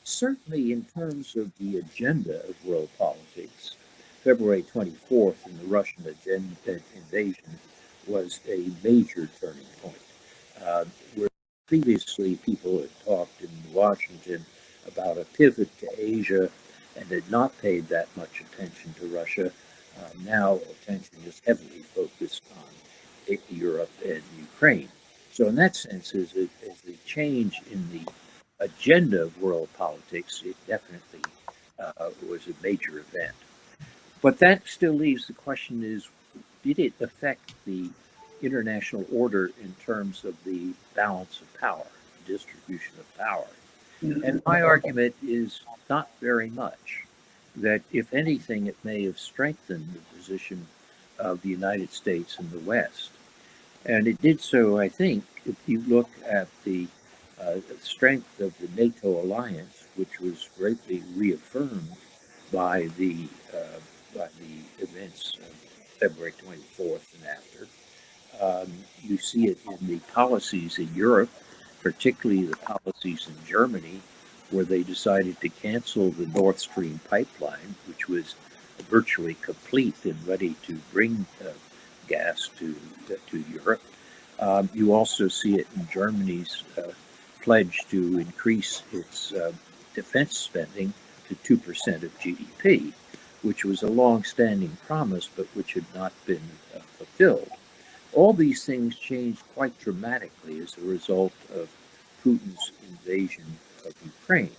Certainly, in terms of the agenda of world politics, February 24th and the Russian invasion was a major turning point. Where previously people had talked in Washington about a pivot to Asia and had not paid that much attention to Russia, now attention is heavily focused on Europe and Ukraine. So, in that sense, as a change in the agenda of world politics, it definitely was a major event. But that still leaves the question is, did it affect the international order in terms of the balance of power, the distribution of power? And my argument is not very much. That if anything, it may have strengthened the position of the United States in the West. And it did so, I think, if you look at the strength of the NATO alliance, which was greatly reaffirmed by the events of February 24th and after. You see it in the policies in Europe, particularly the policies in Germany, where they decided to cancel the Nord Stream pipeline, which was virtually complete and ready to bring gas to Europe. You also see it in Germany's pledge to increase its defense spending to 2% of GDP, which was a long-standing promise, but which had not been fulfilled. All these things changed quite dramatically as a result of Putin's invasion of Ukraine.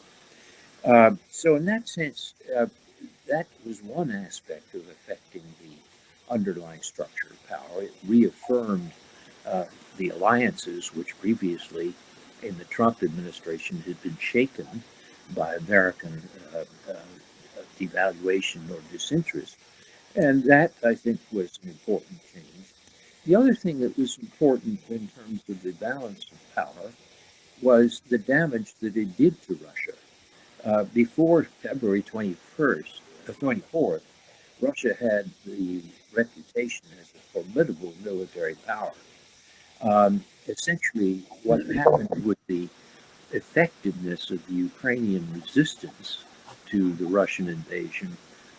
So in that sense, that was one aspect of affecting the underlying structure of power. It reaffirmed the alliances which previously in the Trump administration had been shaken by American devaluation or disinterest. And that, I think, was an important change. The other thing that was important in terms of the balance of power was the damage that it did to Russia. Before February 24th, Russia had the reputation as a formidable military power. Essentially, what happened with the effectiveness of the Ukrainian resistance to the Russian invasion,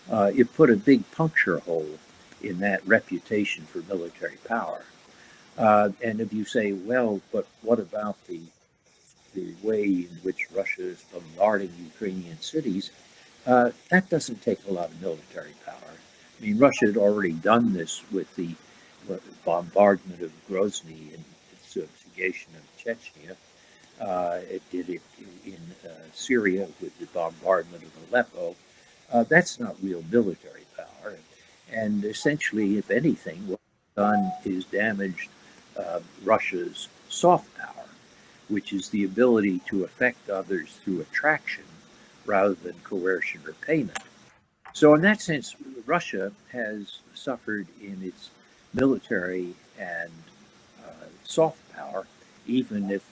it put a big puncture hole in that reputation for military power. And if you say, well, but what about the way in which Russia is bombarding Ukrainian cities, that doesn't take a lot of military power. I mean, Russia had already done this with the bombardment of Grozny and subjugation of Chechnya. It did it in Syria with the bombardment of Aleppo. That's not real military power. And essentially, if anything, what it's done is damaged Russia's soft power, which is the ability to affect others through attraction rather than coercion or payment. So, in that sense, Russia has suffered in its military and soft power, even if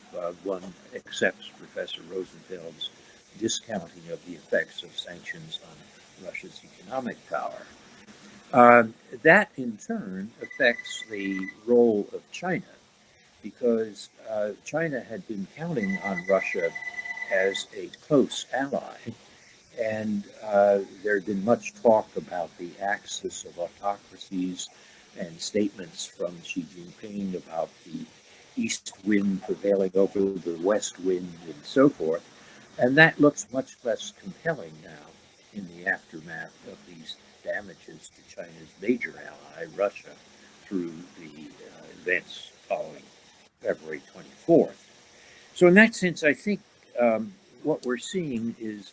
one accepts Professor Rosefielde's discounting of the effects of sanctions on Russia's economic power. That, in turn, affects the role of China, because China had been counting on Russia as a close ally, and there had been much talk about the axis of autocracies and statements from Xi Jinping about the east wind prevailing over the west wind and so forth. And that looks much less compelling now in the aftermath of these damages to China's major ally, Russia, through the events following February 24th. So, in that sense, I think what we're seeing is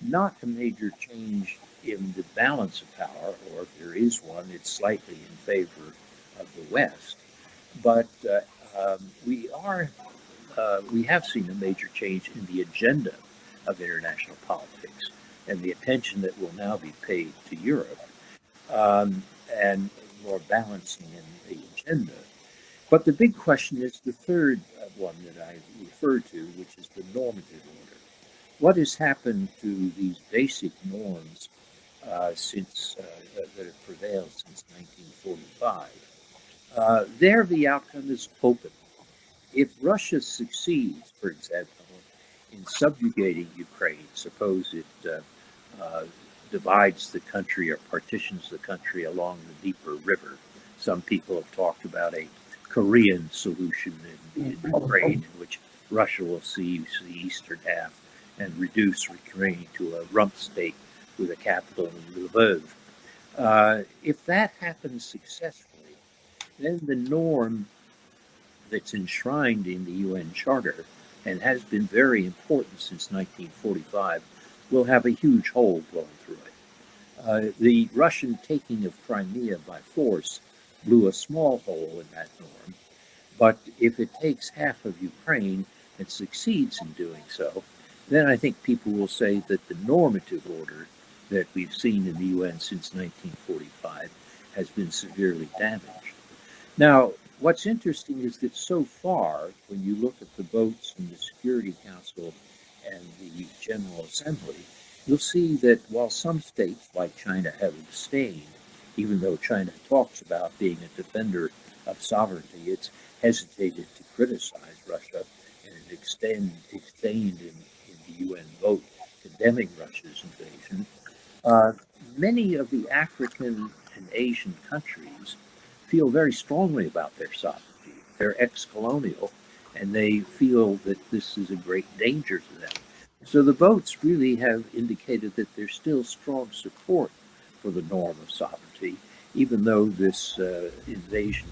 not a major change in the balance of power, or if there is one, it's slightly in favor of the West. But we have seen a major change in the agenda of international politics and the attention that will now be paid to Europe, and more balancing in the agenda. But the big question is the third one that I referred to, which is the normative order. What has happened to these basic norms that have prevailed since 1945? There, the outcome is open. If Russia succeeds, for example, in subjugating Ukraine, suppose it divides the country or partitions the country along the deeper river. Some people have talked about a Korean solution in Ukraine, in which Russia will seize the eastern half and reduce Ukraine to a rump state with a capital in Lviv. If that happens successfully, then the norm that's enshrined in the UN Charter and has been very important since 1945 will have a huge hole blown through it. The Russian taking of Crimea by force blew a small hole in that norm, but if it takes half of Ukraine and succeeds in doing so, then I think people will say that the normative order that we've seen in the UN since 1945 has been severely damaged. Now, what's interesting is that so far, when you look at the votes in the Security Council and the General Assembly, you'll see that while some states like China have abstained, even though China talks about being a defender of sovereignty, it's hesitated to criticize Russia and abstained in the UN vote condemning Russia's invasion. Uh, Many of the African and Asian countries feel very strongly about their sovereignty. They're ex colonial and they feel that this is a great danger to them. So the votes really have indicated that there's still strong support for the norm of sovereignty, even though this invasion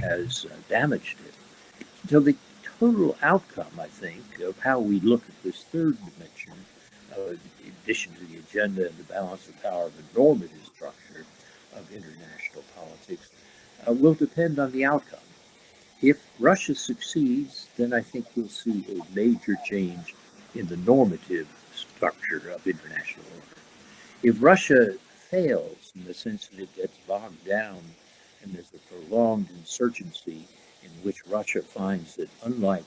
has damaged it. So the total outcome, I think, of how we look at this third dimension, in addition to the agenda and the balance of power, the normative structure of international politics, will depend on the outcome. If Russia succeeds, then I think we'll see a major change in the normative structure of international order. If Russia fails, in the sense that it gets bogged down and there's a prolonged insurgency in which Russia finds that, unlike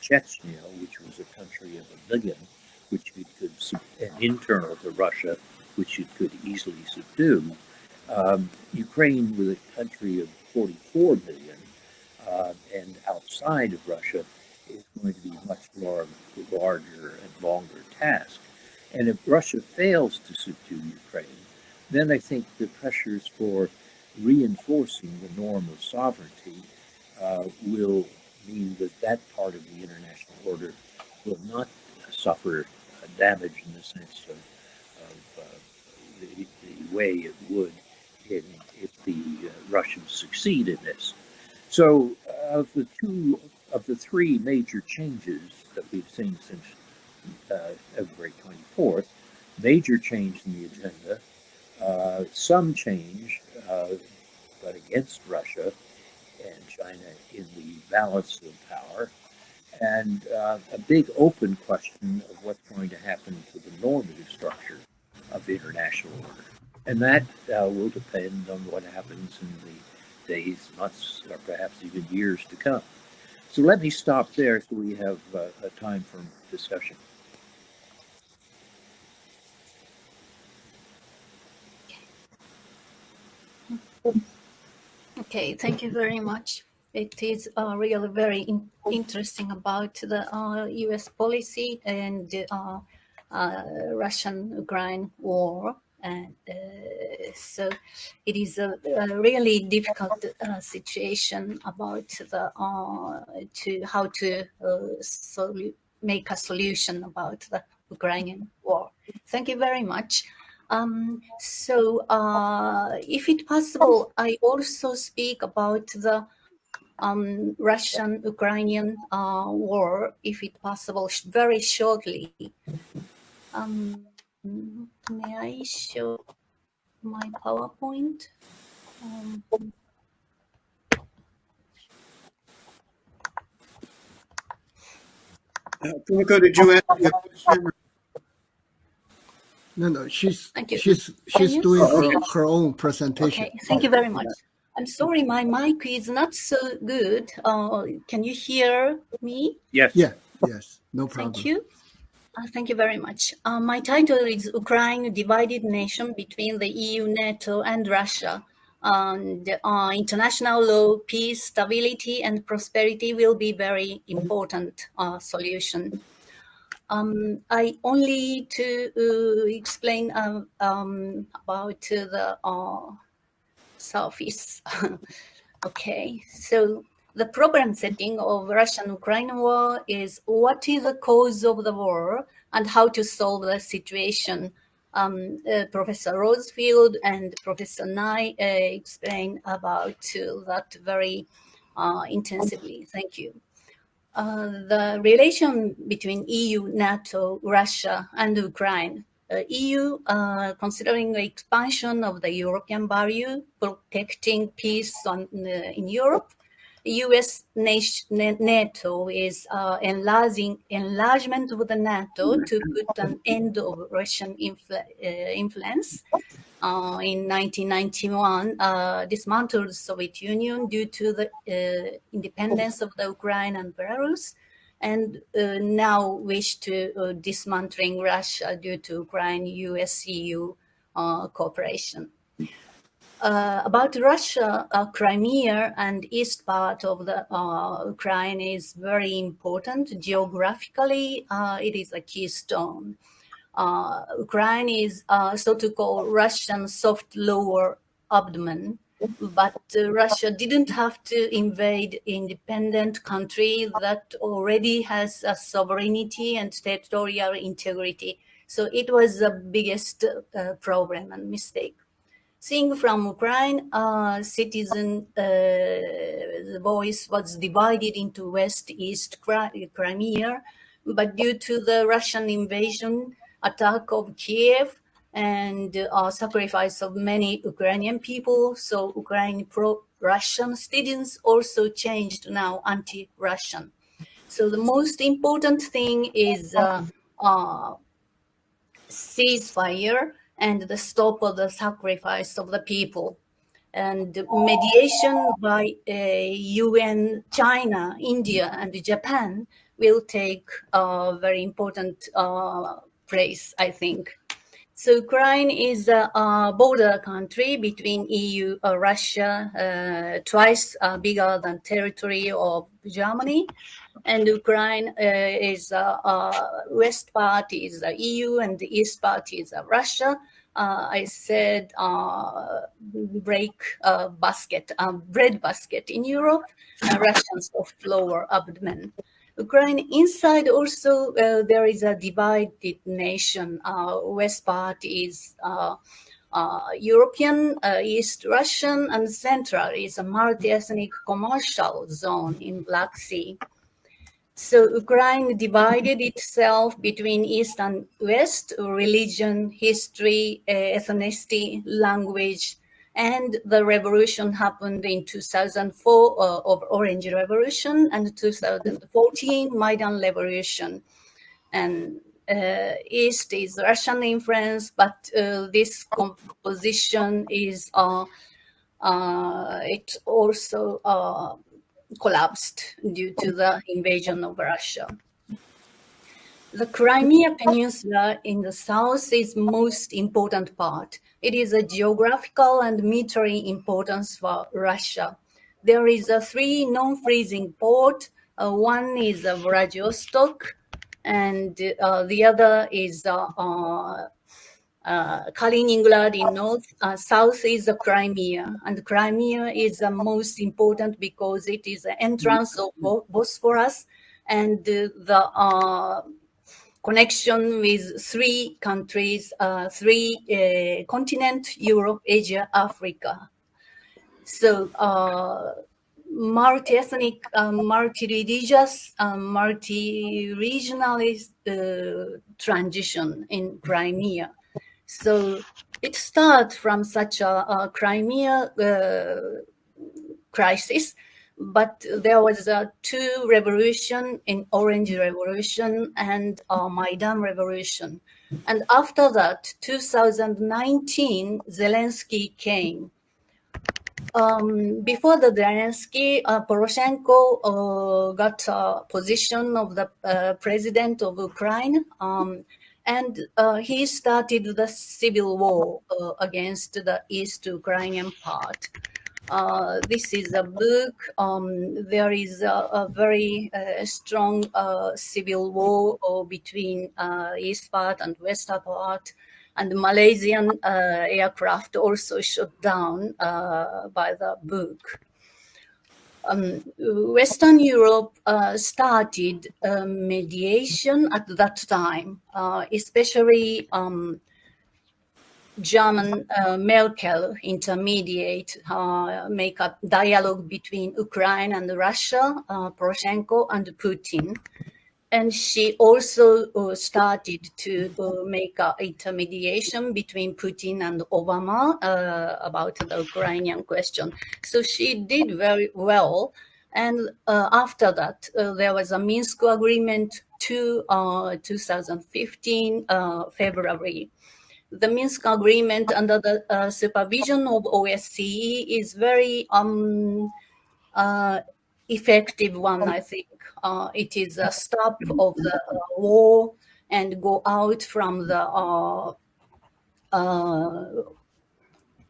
Chechnya, which was a country of 1 million, which it could, and internal to Russia, which it could easily subdue, Ukraine, with a country of 44 million, and outside of Russia, is going to be much more larger and longer task. And if Russia fails to subdue Ukraine, then I think the pressures for reinforcing the norm of sovereignty will mean that that part of the international order will not suffer damage in the sense of the way it would if the Russians succeed in this. So, of the three major changes that we've seen since February 24th, major change in the agenda, some change, but against Russia and China in the balance of power, and a big open question of what's going to happen to the normative structure of the international order. And that will depend on what happens in the days, months, or perhaps even years to come. So let me stop there so we have a time for discussion. Okay, thank you very much. It is really very interesting about the U.S. policy and the Russian-Ukraine war, and so it is a really difficult situation about the to how to make a solution about the Ukrainian war. Thank you very much. So, if it's possible, I also speak about the Russian-Ukrainian war, if it's possible, very shortly. May I show my PowerPoint? Kumiko, did you ask a question? No, she's Thank you. she's you doing see? her own presentation. Okay, thank you very much. I'm sorry, my mic is not so good. Can you hear me? Yes. Yeah, yes, no problem. Thank you. Thank you very much. My title is Ukraine, Divided Nation Between the EU, NATO, and Russia. And international law, peace, stability, and prosperity will be very important solution. I only to explain about the surface. Okay, so the problem setting of Russian-Ukraine war is what is the cause of the war and how to solve the situation. Professor Rosefielde and Professor Nye explain about that very intensively. Thank you. The relation between EU, NATO, Russia, and Ukraine. EU, considering the expansion of the European value, protecting peace in Europe. US NATO is enlargement of the NATO to put an end of Russian influence. In 1991, dismantled the Soviet Union due to the independence of the Ukraine and Belarus, and now wish to dismantling Russia due to Ukraine US-EU cooperation. About Russia, Crimea and east part of the Ukraine is very important. Geographically, it is a keystone. Ukraine is so-called Russian soft lower abdomen, but Russia didn't have to invade independent country that already has a sovereignty and territorial integrity. So it was the biggest problem and mistake. Seeing from Ukraine, citizen, the voice was divided into West-East Crimea, but due to the Russian invasion, attack of Kiev, and sacrifice of many Ukrainian people, so Ukraine pro-Russian citizens also changed now anti-Russian. So the most important thing is ceasefire and the stop of the sacrifice of the people, and mediation by UN, China, India, and Japan will take a very important place, I think. So Ukraine is a border country between EU, Russia, twice bigger than territory of Germany. And Ukraine is west part is EU and the east part is Russia. I said break basket, bread basket in Europe, Russians of lower abdomen. Ukraine inside also there is a divided nation. West part is European, East Russian, and Central is a multi-ethnic commercial zone in Black Sea. So Ukraine divided itself between East and West, religion, history, ethnicity, language, and the revolution happened in 2004 of Orange Revolution and 2014 Maidan Revolution. And East is Russian influence, but this composition is it also collapsed due to the invasion of Russia. The Crimea Peninsula in the south is most important part. It is a geographical and military importance for Russia. There is a 3 non-freezing port. One is Vladivostok, and the other is Kaliningrad in north, south is the Crimea, and Crimea is the most important because it is the entrance of Bosphorus and the connection with three countries, three continent, Europe, Asia, Africa. So multi-ethnic, multi-religious, multi-regionalist transition in Crimea. So it starts from such a Crimea crisis, but there was two revolution in Orange Revolution and Maidan Revolution. And after that, 2019, Zelensky came. Before the Zelensky, Poroshenko got a position of the president of Ukraine, and he started the civil war against the East Ukrainian part. This is a book. There is a very strong civil war between East part and West part. And Malaysian aircraft also shot down by the book. Western Europe started mediation at that time, especially German Merkel intermediate, make a dialogue between Ukraine and Russia, Poroshenko and Putin. And she also started to make an intermediation between Putin and Obama about the Ukrainian question. So she did very well. And after that, there was a Minsk agreement to 2015 February. The Minsk agreement under the supervision of OSCE is very effective one, I think. It is a stop of the war and go out from the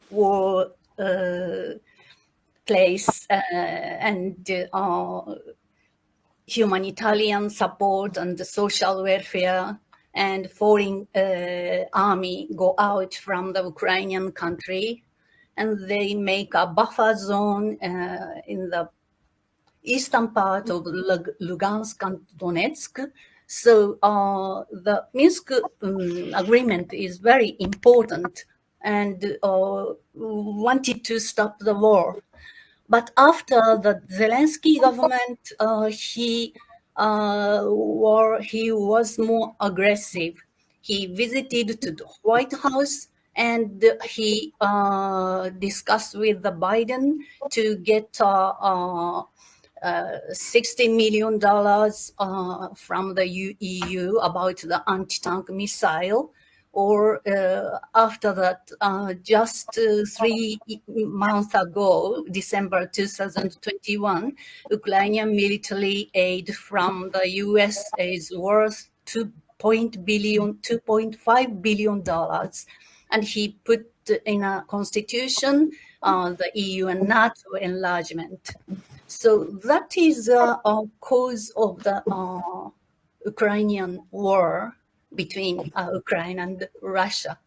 war place and humanitarian support and the social welfare and foreign army go out from the Ukrainian country, and they make a buffer zone in the eastern part of Lugansk and Donetsk. So the Minsk agreement is very important and wanted to stop the war. But after the Zelensky government, he was more aggressive. He visited to the White House and he discussed with the Biden to get $60 million from the EU about the anti-tank missile. Or after that, just 3 months ago, December 2021, Ukrainian military aid from the US is worth $2.5 billion. And he put in a constitution the EU and NATO enlargement. So that is a cause of the Ukrainian war between Ukraine and Russia.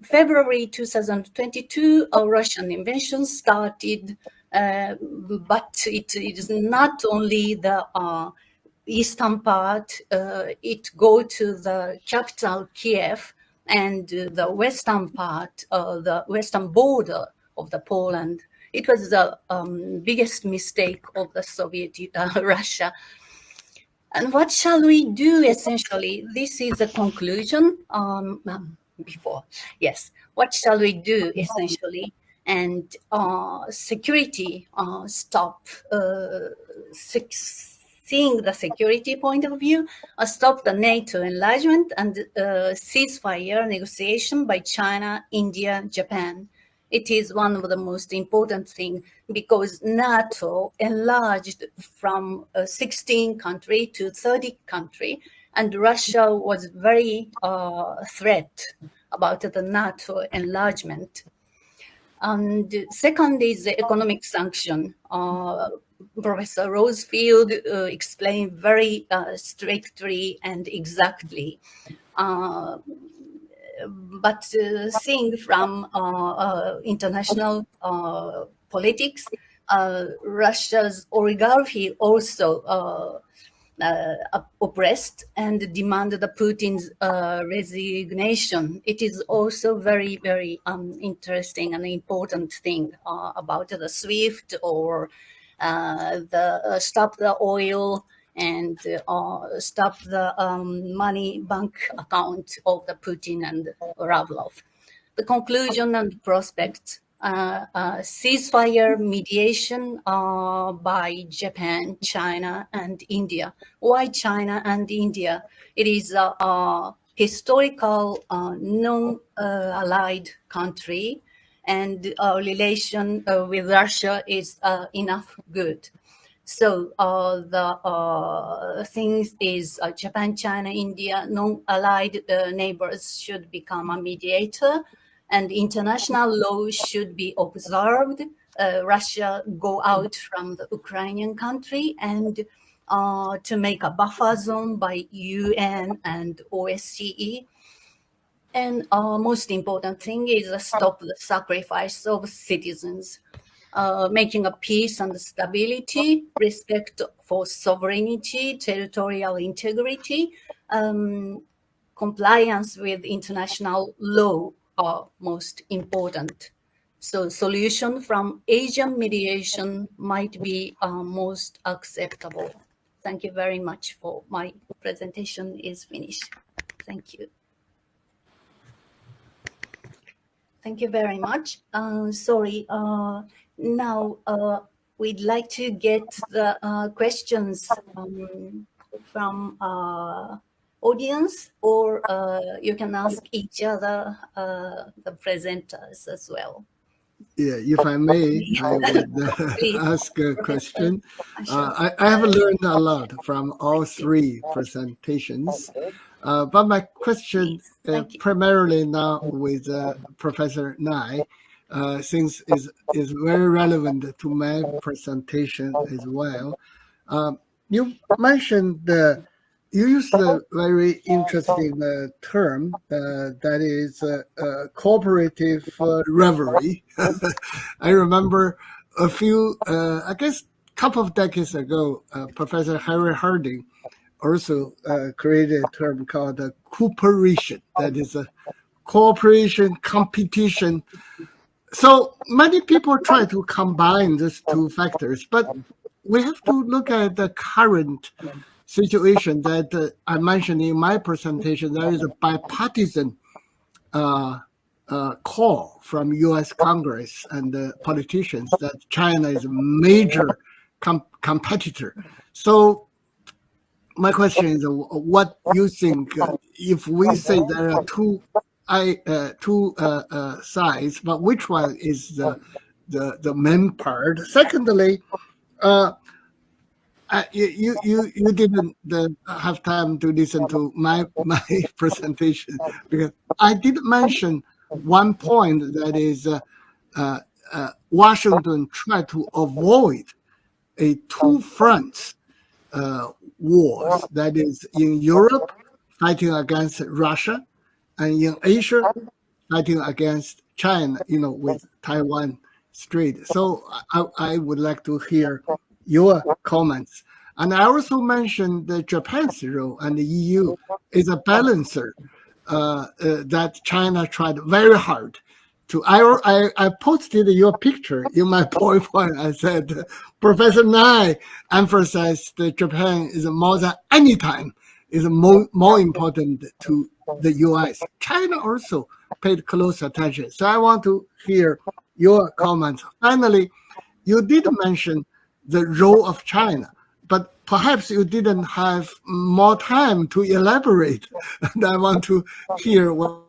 February 2022, a Russian invasion started, but it is not only the eastern part, it go to the capital Kiev and the western part, the western border of the Poland. It was the biggest mistake of the Soviet Russia. And what shall we do essentially? This is a conclusion before. Yes, what shall we do essentially? And security, stop seeing the security point of view, stop the NATO enlargement and ceasefire negotiation by China, India, Japan. It is one of the most important things because NATO enlarged from 16 country to 30 country, and Russia was very threat about the NATO enlargement. And second is the economic sanction. Professor Rosefielde explained very strictly and exactly. But seeing from international politics, Russia's oligarchy also oppressed and demanded Putin's resignation. It is also very, very interesting and important thing about the SWIFT or the stop the oil and stop the money bank account of the Putin and Ravlov. The conclusion and prospects, ceasefire mediation by Japan, China, and India. Why China and India? It is a historical non-allied country, and our relation with Russia is enough good. So the things is Japan, China, India, non-allied neighbors should become a mediator, and international law should be observed. Russia go out from the Ukrainian country and to make a buffer zone by UN and OSCE. And most important thing is stop the sacrifice of citizens, making a peace and stability, respect for sovereignty, territorial integrity, compliance with international law are most important. So solution from Asian mediation might be most acceptable. Thank you very much for my presentation is finished. Thank you. Thank you very much. Sorry, now we'd like to get the questions from audience, or you can ask each other, the presenters as well. Yeah, if I may, I would Please, ask a Professor. question. Sure. I have learned a lot from all three presentations, but my question Please. Thank you. primarily now with Professor Nai, since is very relevant to my presentation as well. You mentioned you used a very interesting term that is cooperative reverie. I remember a few, I guess, couple of decades ago, Professor Harry Harding also created a term called cooperation. That is a cooperation, competition. So many people try to combine these two factors, but we have to look at the current situation that I mentioned in my presentation. There is a bipartisan call from U.S. Congress and politicians that China is a major competitor. So my question is, what you think if we say there are two sides, but which one is the main part? Secondly, you didn't have time to listen to my presentation because I did mention one point that is Washington tried to avoid a two fronts wars, that is in Europe fighting against Russia and in Asia fighting against China, with Taiwan Strait. So I would like to hear your comments. And I also mentioned the Japan's role, and the EU is a balancer that China tried very hard to. I posted your picture in my PowerPoint. I said, Professor Nai emphasized that Japan is more than any time is more important to the U.S. China also paid close attention. So I want to hear your comments. Finally, you did mention the role of China, but perhaps you didn't have more time to elaborate. And I want to hear what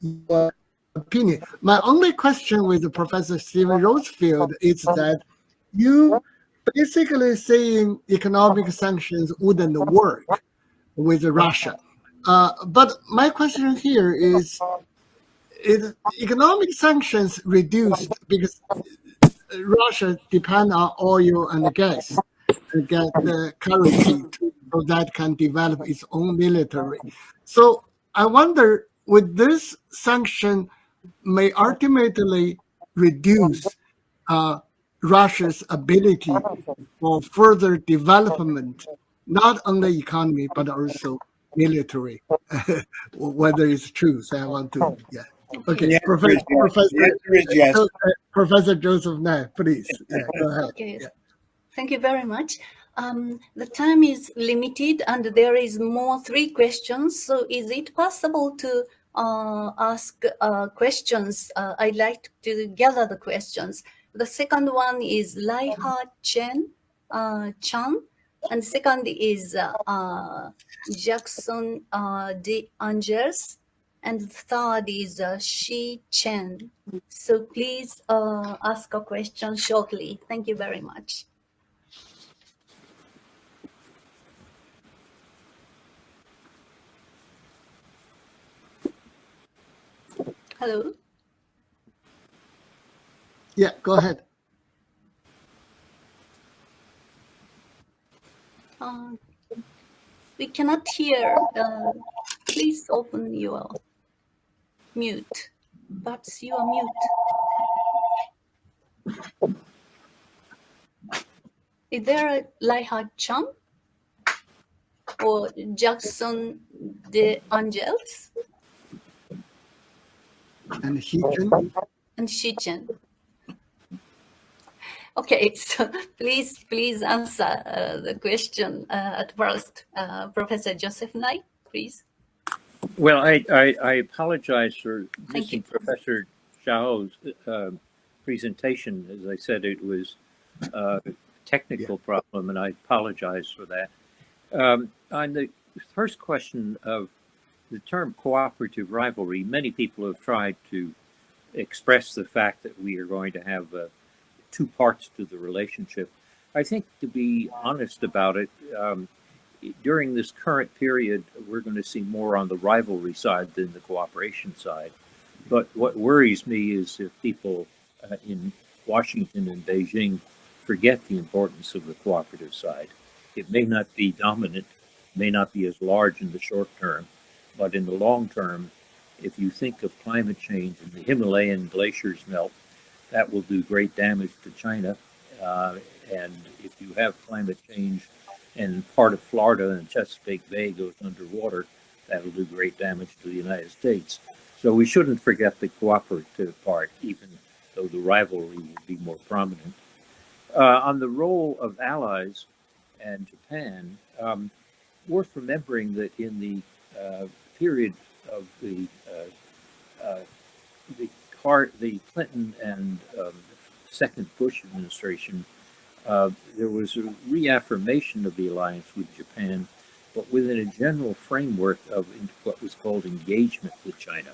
is your opinion. My only question with Professor Stephen Rosefielde is that you basically saying economic sanctions wouldn't work with Russia. But my question here is economic sanctions reduced because Russia depend on oil and gas to get the currency so that can develop its own military. So I wonder, would this sanction may ultimately reduce Russia's ability for further development, not only economy, but also military. Whether it's true, so I want to, yeah. Okay, The answer is yes. The answer is yes. Professor Joseph Nye, please. Yeah, go ahead. Okay. Yeah. Thank you very much. The time is limited and there is more 3 questions. So is it possible to ask questions? I'd like to gather the questions. The second one is Laiha Chan, and second is Jackson De Angers, and the third is Shi Chen. So please ask a question shortly. Thank you very much. Hello. Yeah, go ahead. We cannot hear. Please open your mute. Perhaps you are mute. Is there a Laiha Chan or Jackson De Angels And Heejun? and Shichen? Okay, so please answer the question at first. Professor Joseph Nye, please. Well, I apologize for Thank you. missing Professor Zhao's presentation. As I said, it was a technical problem, and I apologize for that. On the first question of the term cooperative rivalry, many people have tried to express the fact that we are going to have 2 parts to the relationship. I think, to be honest about it, during this current period, we're going to see more on the rivalry side than the cooperation side. But what worries me is if people in Washington and Beijing forget the importance of the cooperative side. It may not be dominant, may not be as large in the short term, but in the long term, if you think of climate change and the Himalayan glaciers melt, that will do great damage to China. And if you have climate change and part of Florida and Chesapeake Bay goes underwater, that'll do great damage to the United States. So we shouldn't forget the cooperative part, even though the rivalry will be more prominent. On the role of allies and Japan, worth remembering that in the period of the Clinton and second Bush administration, there was a reaffirmation of the alliance with Japan, but within a general framework of what was called engagement with China.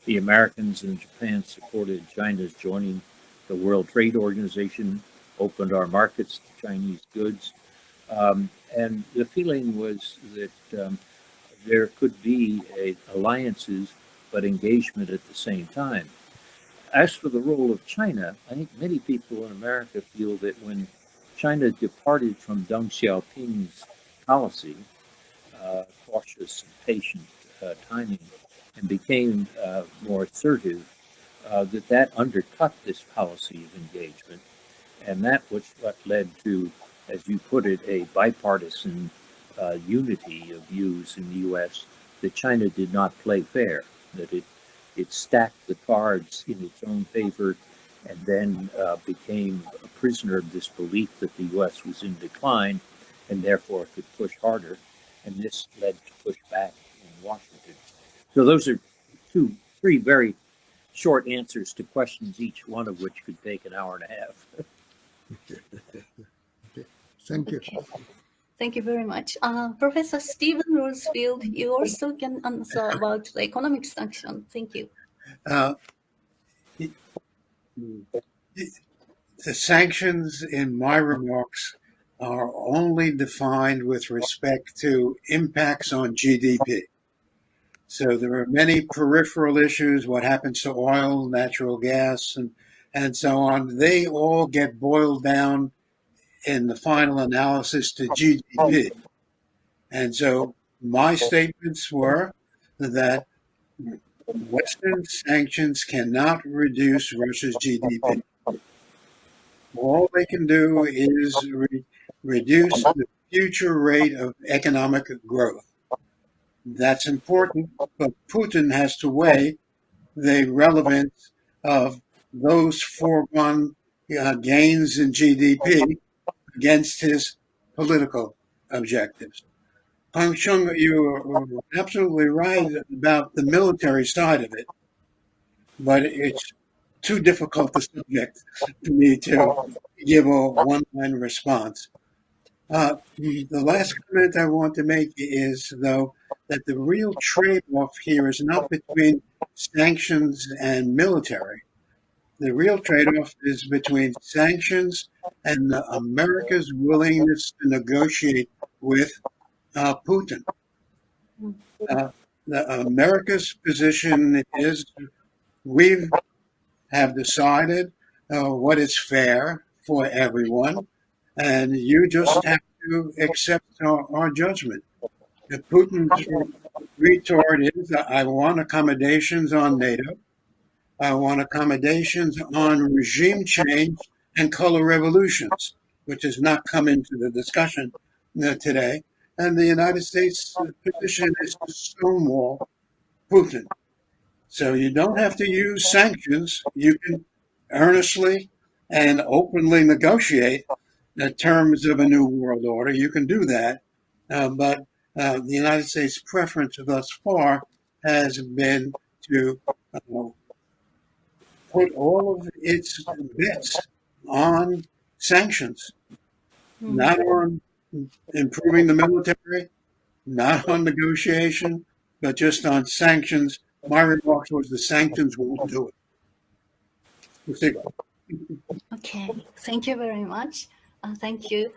The Americans and Japan supported China's joining the World Trade Organization, opened our markets to Chinese goods, and the feeling was that there could be alliances but engagement at the same time. As for the role of China, I think many people in America feel that when China departed from Deng Xiaoping's policy, cautious and patient timing, and became more assertive, that undercut this policy of engagement. And that was what led to, as you put it, a bipartisan unity of views in the U.S. that China did not play fair, that it stacked the cards in its own favor and then became a prisoner of this belief that the U.S. was in decline and therefore could push harder. And this led to pushback in Washington. So those are 3 very short answers to questions, each one of which could take an hour and a half. Thank you. Okay. Thank you very much. Professor Stephen Rosefielde, you also can answer about the economic sanction. Thank you. The sanctions in my remarks are only defined with respect to impacts on GDP. So there are many peripheral issues, what happens to oil, natural gas, and so on. They all get boiled down in the final analysis to GDP. And so my statements were that Western sanctions cannot reduce Russia's GDP. All they can do is reduce the future rate of economic growth. That's important, but Putin has to weigh the relevance of those foregone gains in GDP against his political objectives. Pang Chung, you are absolutely right about the military side of it, but it's too difficult a subject for me to give a one-line response. The last comment I want to make is, though, that the real trade-off here is not between sanctions and military. The real trade-off is between sanctions and America's willingness to negotiate with Putin. Uh, America's position is we have decided what is fair for everyone, and you just have to accept our judgment. If Putin's retort is, I want accommodations on NATO, I want accommodations on regime change and color revolutions, which has not come into the discussion today. And the United States position is to stonewall Putin. So you don't have to use sanctions. You can earnestly and openly negotiate the terms of a new world order. You can do that. But the United States' preference thus far has been to put all of its bets on sanctions, not on improving the military, not on negotiation, but just on sanctions. My remarks was the sanctions won't do it. We'll see. Okay, thank you very much. Thank you.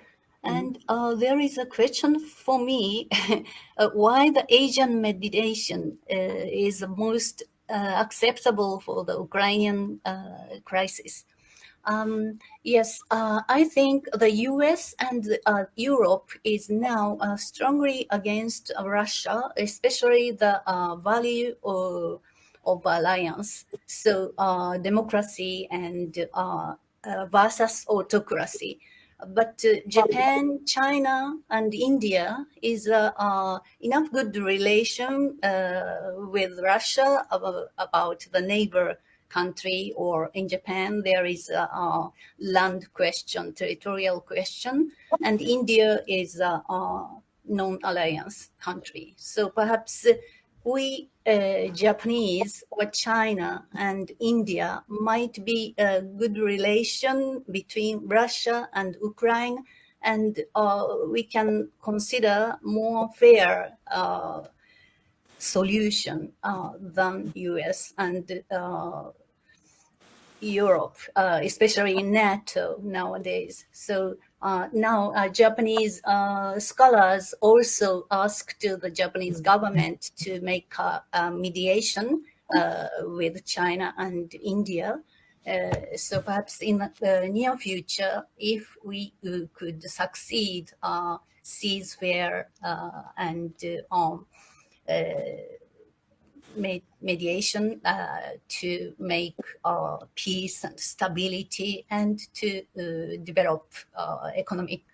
And there is a question for me why the Asian mediation is most acceptable for the Ukrainian crisis. Yes, I think the US and Europe is now strongly against Russia, especially the value of alliance. So democracy and versus autocracy. But Japan, China, and India is enough good relation with Russia about the neighbor country, or in Japan there is a land question, territorial question, and India is a non-alliance country. So perhaps we Japanese or China and India might be a good relation between Russia and Ukraine, and we can consider more fair solution than US and Europe, especially in NATO nowadays. So now Japanese scholars also asked the Japanese government to make a mediation with China and India. So perhaps in the near future, if we could succeed ceasefire and mediation to make peace and stability and to develop economic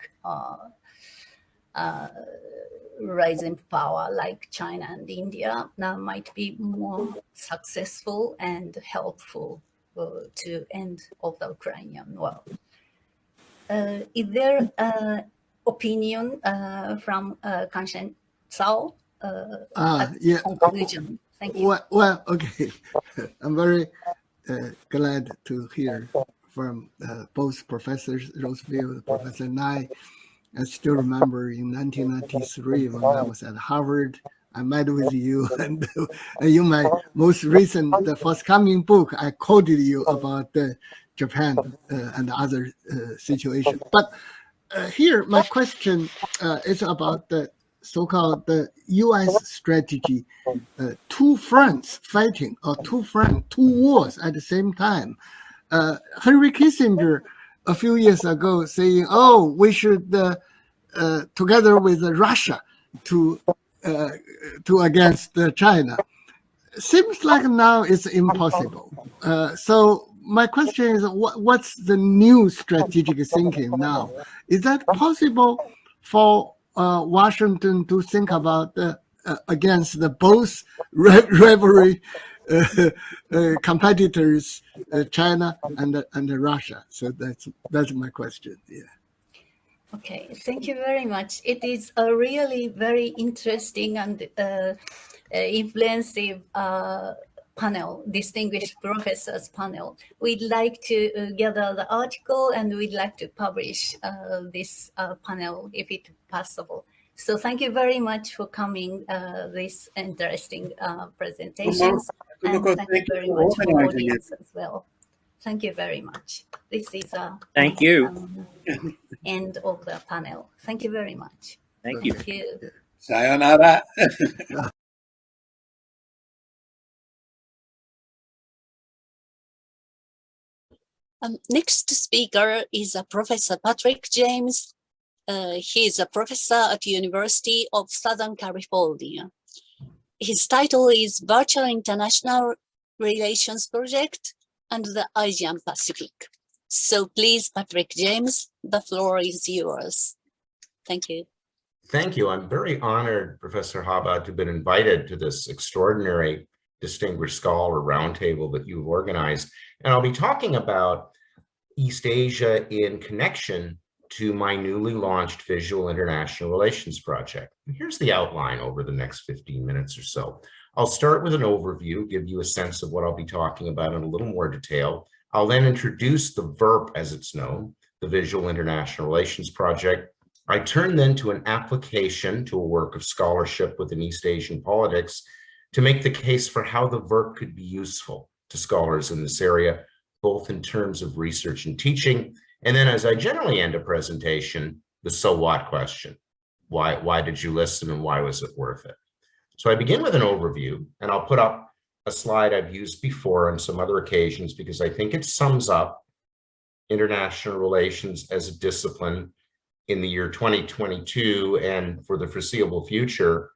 rising power like China and India, now might be more successful and helpful to end of the Ukrainian war. Is there opinion from Kanchen Zhao at Yeah. conclusion? Thank you. Well, okay. I'm very glad to hear from both Professors Rosefielde, Professor Nye. I still remember in 1993 when I was at Harvard, I met with you, and in my most recent, the forthcoming book, I quoted you about Japan and other situations. But here, my question is about the so-called the U.S. strategy, two fronts fighting, or two wars at the same time. Henry Kissinger, a few years ago, saying, "Oh, we should together with Russia to against China." Seems like now it's impossible. So my question is, what's the new strategic thinking now? Is that possible for Washington to think about against the both rivalry competitors, China and Russia? So that's my question. Yeah. Okay, thank you very much. It is a really very interesting and influentive panel, distinguished professors panel. We'd like to gather the article and we'd like to publish this panel if it's possible. So thank you very much for coming this interesting presentations. And Kumiko, thank you thank you very for much for organizing it. audience as well. Thank you very much. This is Thank you. end of the panel. Thank you very much. Thank you. Thank you. Sayonara. Next speaker is Professor Patrick James. He is a professor at University of Southern California. His title is Virtual International Relations Project and the Asian Pacific. So please, Patrick James, the floor is yours. Thank you. Thank you. I'm very honored, Professor Haba, to have been invited to this extraordinary distinguished scholar roundtable that you've organized. And I'll be talking about East Asia in connection to my newly launched Visual International Relations project. And here's the outline over the next 15 minutes or so. I'll start with an overview, give you a sense of what I'll be talking about in a little more detail. I'll then introduce the VIRP, as it's known, the Visual International Relations project. I turn then to an application to a work of scholarship within East Asian politics to make the case for how the VIRP could be useful to scholars in this area, both in terms of research and teaching. And then, as I generally end a presentation, the so what question. Why did you listen and why was it worth it? So I begin with an overview, and I'll put up a slide I've used before on some other occasions because I think it sums up international relations as a discipline in the year 2022 and for the foreseeable future.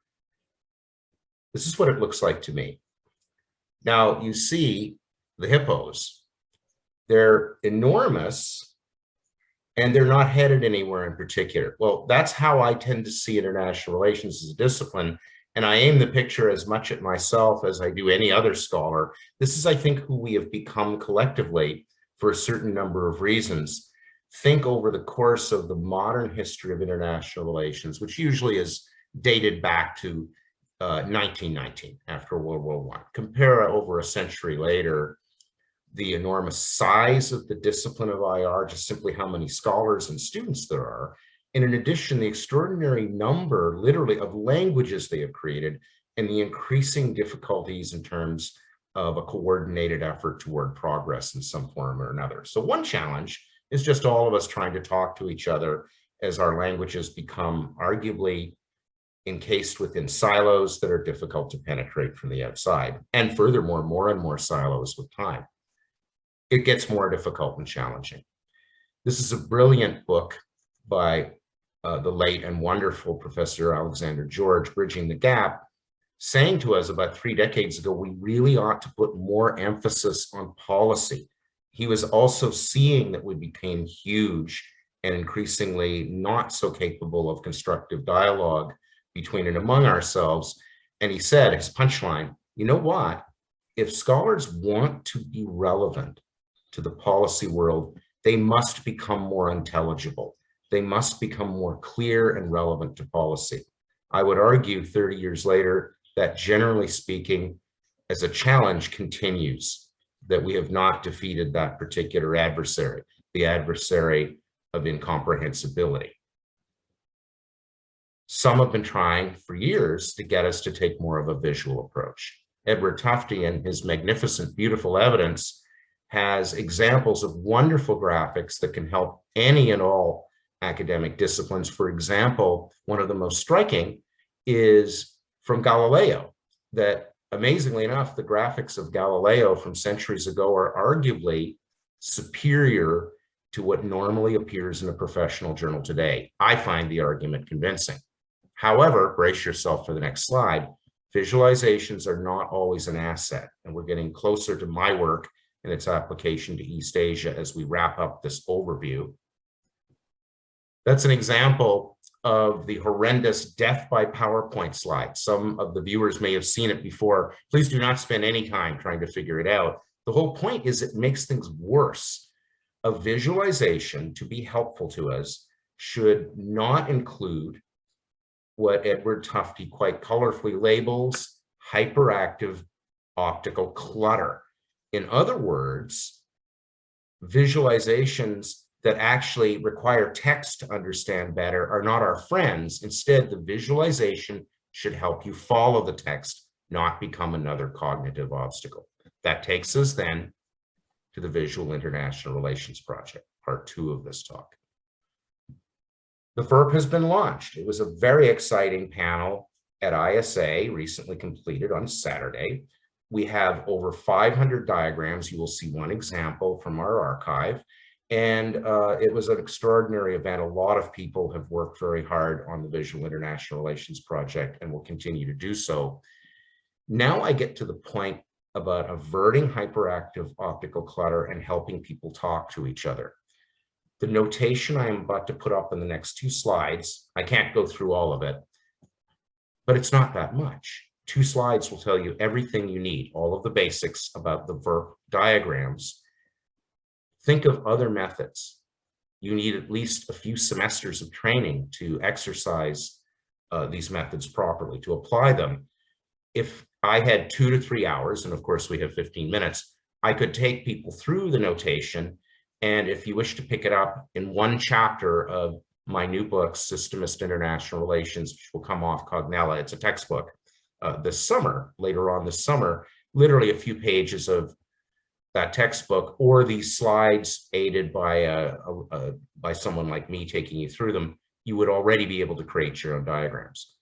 This is what it looks like to me. Now you see the hippos. They're enormous and they're not headed anywhere in particular. Well, that's how I tend to see international relations as a discipline. And I aim the picture as much at myself as I do any other scholar. This is, I think, who we have become collectively for a certain number of reasons. Think over the course of the modern history of international relations, which usually is dated back to 1919, after World War I. Compare over a century later, the enormous size of the discipline of IR, just simply how many scholars and students there are. And in addition, the extraordinary number, literally, of languages they have created and the increasing difficulties in terms of a coordinated effort toward progress in some form or another. So one challenge is just all of us trying to talk to each other as our languages become arguably encased within silos that are difficult to penetrate from the outside. And furthermore, more and more silos with time. It gets more difficult and challenging. This is a brilliant book by the late and wonderful Professor Alexander George, Bridging the Gap, saying to us about 3 decades ago, we really ought to put more emphasis on policy. He was also seeing that we became huge and increasingly not so capable of constructive dialogue between and among ourselves. And he said, his punchline, you know what? If scholars want to be relevant to the policy world, they must become more intelligible. They must become more clear and relevant to policy. I would argue 30 years later that generally speaking, as a challenge continues, that we have not defeated that particular adversary, the adversary of incomprehensibility. Some have been trying for years to get us to take more of a visual approach. Edward Tufte, in his magnificent, beautiful evidence, has examples of wonderful graphics that can help any and all academic disciplines. For example, one of the most striking is from Galileo, that amazingly enough, the graphics of Galileo from centuries ago are arguably superior to what normally appears in a professional journal today. I find the argument convincing. However, brace yourself for the next slide. Visualizations are not always an asset, and we're getting closer to my work and its application to East Asia as we wrap up this overview. That's an example of the horrendous death by PowerPoint slide. Some of the viewers may have seen it before. Please do not spend any time trying to figure it out. The whole point is it makes things worse. A visualization, to be helpful to us, should not include what Edward Tufte quite colorfully labels hyperactive optical clutter. In other words, visualizations that actually require text to understand better are not our friends. Instead, the visualization should help you follow the text, not become another cognitive obstacle. That takes us then to the Visual International Relations Project, part 2 of this talk. The VIRP has been launched. It was a very exciting panel at ISA, recently completed on Saturday. We have over 500 diagrams. You will see one example from our archive. And it was an extraordinary event. A lot of people have worked very hard on the Visual International Relations Project and will continue to do so. Now I get to the point about averting hyperactive optical clutter and helping people talk to each other. The notation I am about to put up in the next 2 slides, I can't go through all of it, but it's not that much. 2 slides will tell you everything you need, all of the basics about the VIRP diagrams. Think of other methods. You need at least a few semesters of training to exercise these methods properly, to apply them. If I had 2 to 3 hours, and of course we have 15 minutes, I could take people through the notation. And if you wish to pick it up in 1 chapter of my new book, Systemist International Relations, which will come off Cognella, it's a textbook this summer, later on this summer, literally a few pages of that textbook or these slides aided by someone like me taking you through them, you would already be able to create your own diagrams.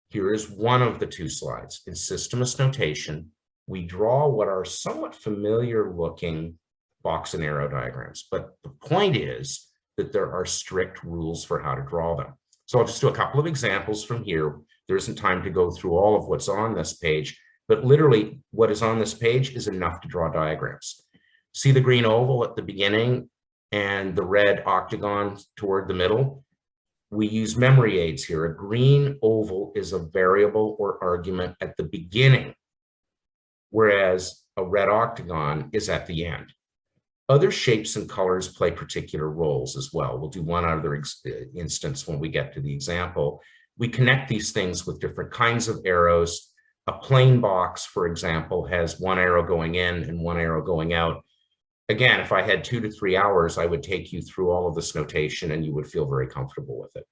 Here is one of the 2 slides. In Systemist notation, we draw what are somewhat familiar looking box and arrow diagrams, but the point is that there are strict rules for how to draw them. So I'll just do a couple of examples from here. There isn't time to go through all of what's on this page, but literally what is on this page is enough to draw diagrams. See the green oval at the beginning and the red octagon toward the middle? We use memory aids here. A green oval is a variable or argument at the beginning, whereas a red octagon is at the end. Other shapes and colors play particular roles as well. We'll do one other instance when we get to the example. We connect these things with different kinds of arrows. A plain box, for example, has 1 arrow going in and 1 arrow going out. Again, if I had 2 to 3 hours, I would take you through all of this notation and you would feel very comfortable with it.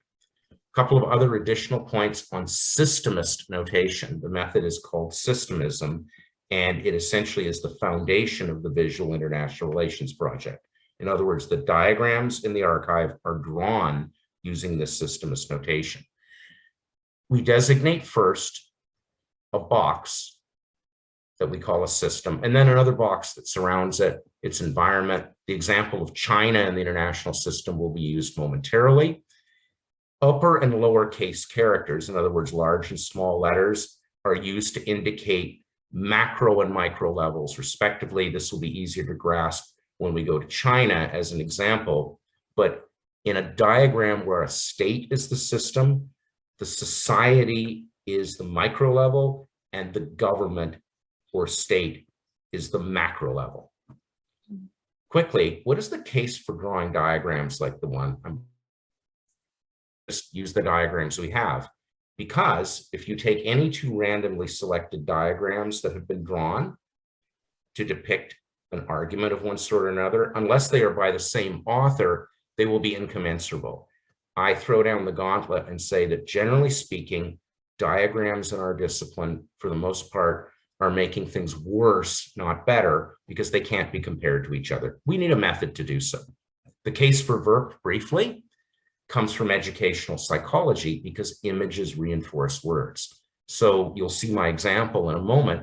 A couple of other additional points on systemist notation. The method is called systemism, and it essentially is the foundation of the Visual International Relations Project. In other words, the diagrams in the archive are drawn using this systemist notation. We designate first a box that we call a system, and then another box that surrounds it, its environment. The example of China in the international system will be used momentarily. Upper and lower case characters, in other words, large and small letters, are used to indicate macro and micro levels, respectively. This will be easier to grasp when we go to China as an example, but in a diagram where a state is the system, the society is the micro level, and the government or state is the macro level. Quickly, what is the case for drawing diagrams like the one? Just use the diagrams we have, because if you take any 2 randomly selected diagrams that have been drawn to depict an argument of one sort or another, unless they are by the same author, they will be incommensurable. I throw down the gauntlet and say that generally speaking, diagrams in our discipline, for the most part, are making things worse, not better, because they can't be compared to each other. We need a method to do so. The case for VIRP, briefly, comes from educational psychology because images reinforce words. So you'll see my example in a moment.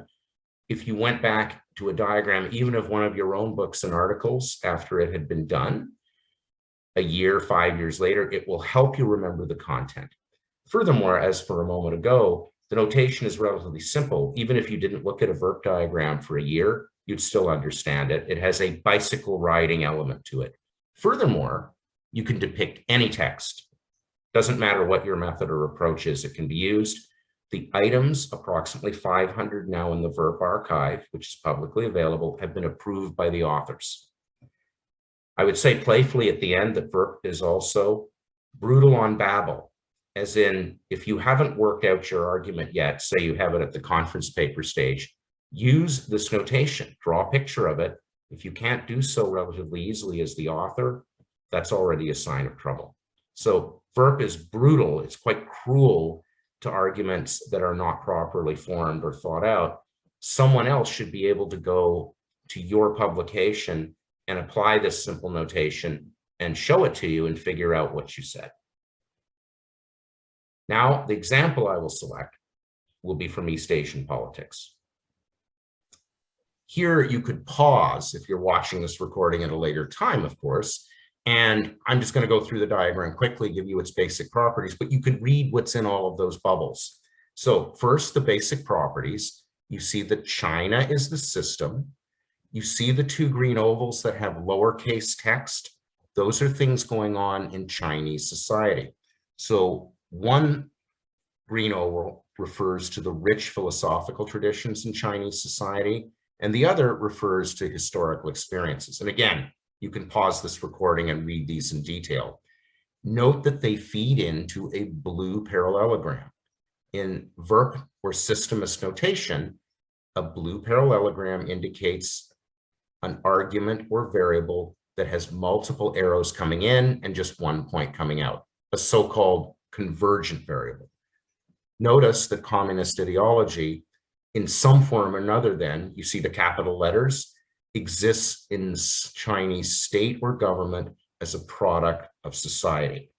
If you went back to a diagram, even of one of your own books and articles after it had been done, a year, 5 years later, it will help you remember the content. Furthermore, as for a moment ago, the notation is relatively simple. Even if you didn't look at a VIRP diagram for a year, you'd still understand it. It has a bicycle riding element to it. Furthermore, you can depict any text. Doesn't matter what your method or approach is, it can be used. The items, approximately 500 now in the VERP archive, which is publicly available, have been approved by the authors. I would say playfully at the end that VERP is also brutal on babble, as in, if you haven't worked out your argument yet, say you have it at the conference paper stage, use this notation, draw a picture of it. If you can't do so relatively easily as the author, that's already a sign of trouble. So VERP is brutal, it's quite cruel to arguments that are not properly formed or thought out. Someone else should be able to go to your publication and apply this simple notation and show it to you and figure out what you said. Now, the example I will select will be from East Asian politics. Here, you could pause if you're watching this recording at a later time, of course, and I'm just going to go through the diagram quickly, give you its basic properties, but you could read what's in all of those bubbles. So first, the basic properties. You see that China is the system. You see the two green ovals that have lowercase text. Those are things going on in Chinese society. So one green oval refers to the rich philosophical traditions in Chinese society, and the other refers to historical experiences. And again, you can pause this recording and read these in detail. Note that they feed into a blue parallelogram. In VERP or systemist notation, a blue parallelogram indicates an argument or variable that has multiple arrows coming in and just one point coming out, a so-called convergent variable. Notice that communist ideology, in some form or another, then, you see the capital letters, exists in Chinese state or government as a product of society.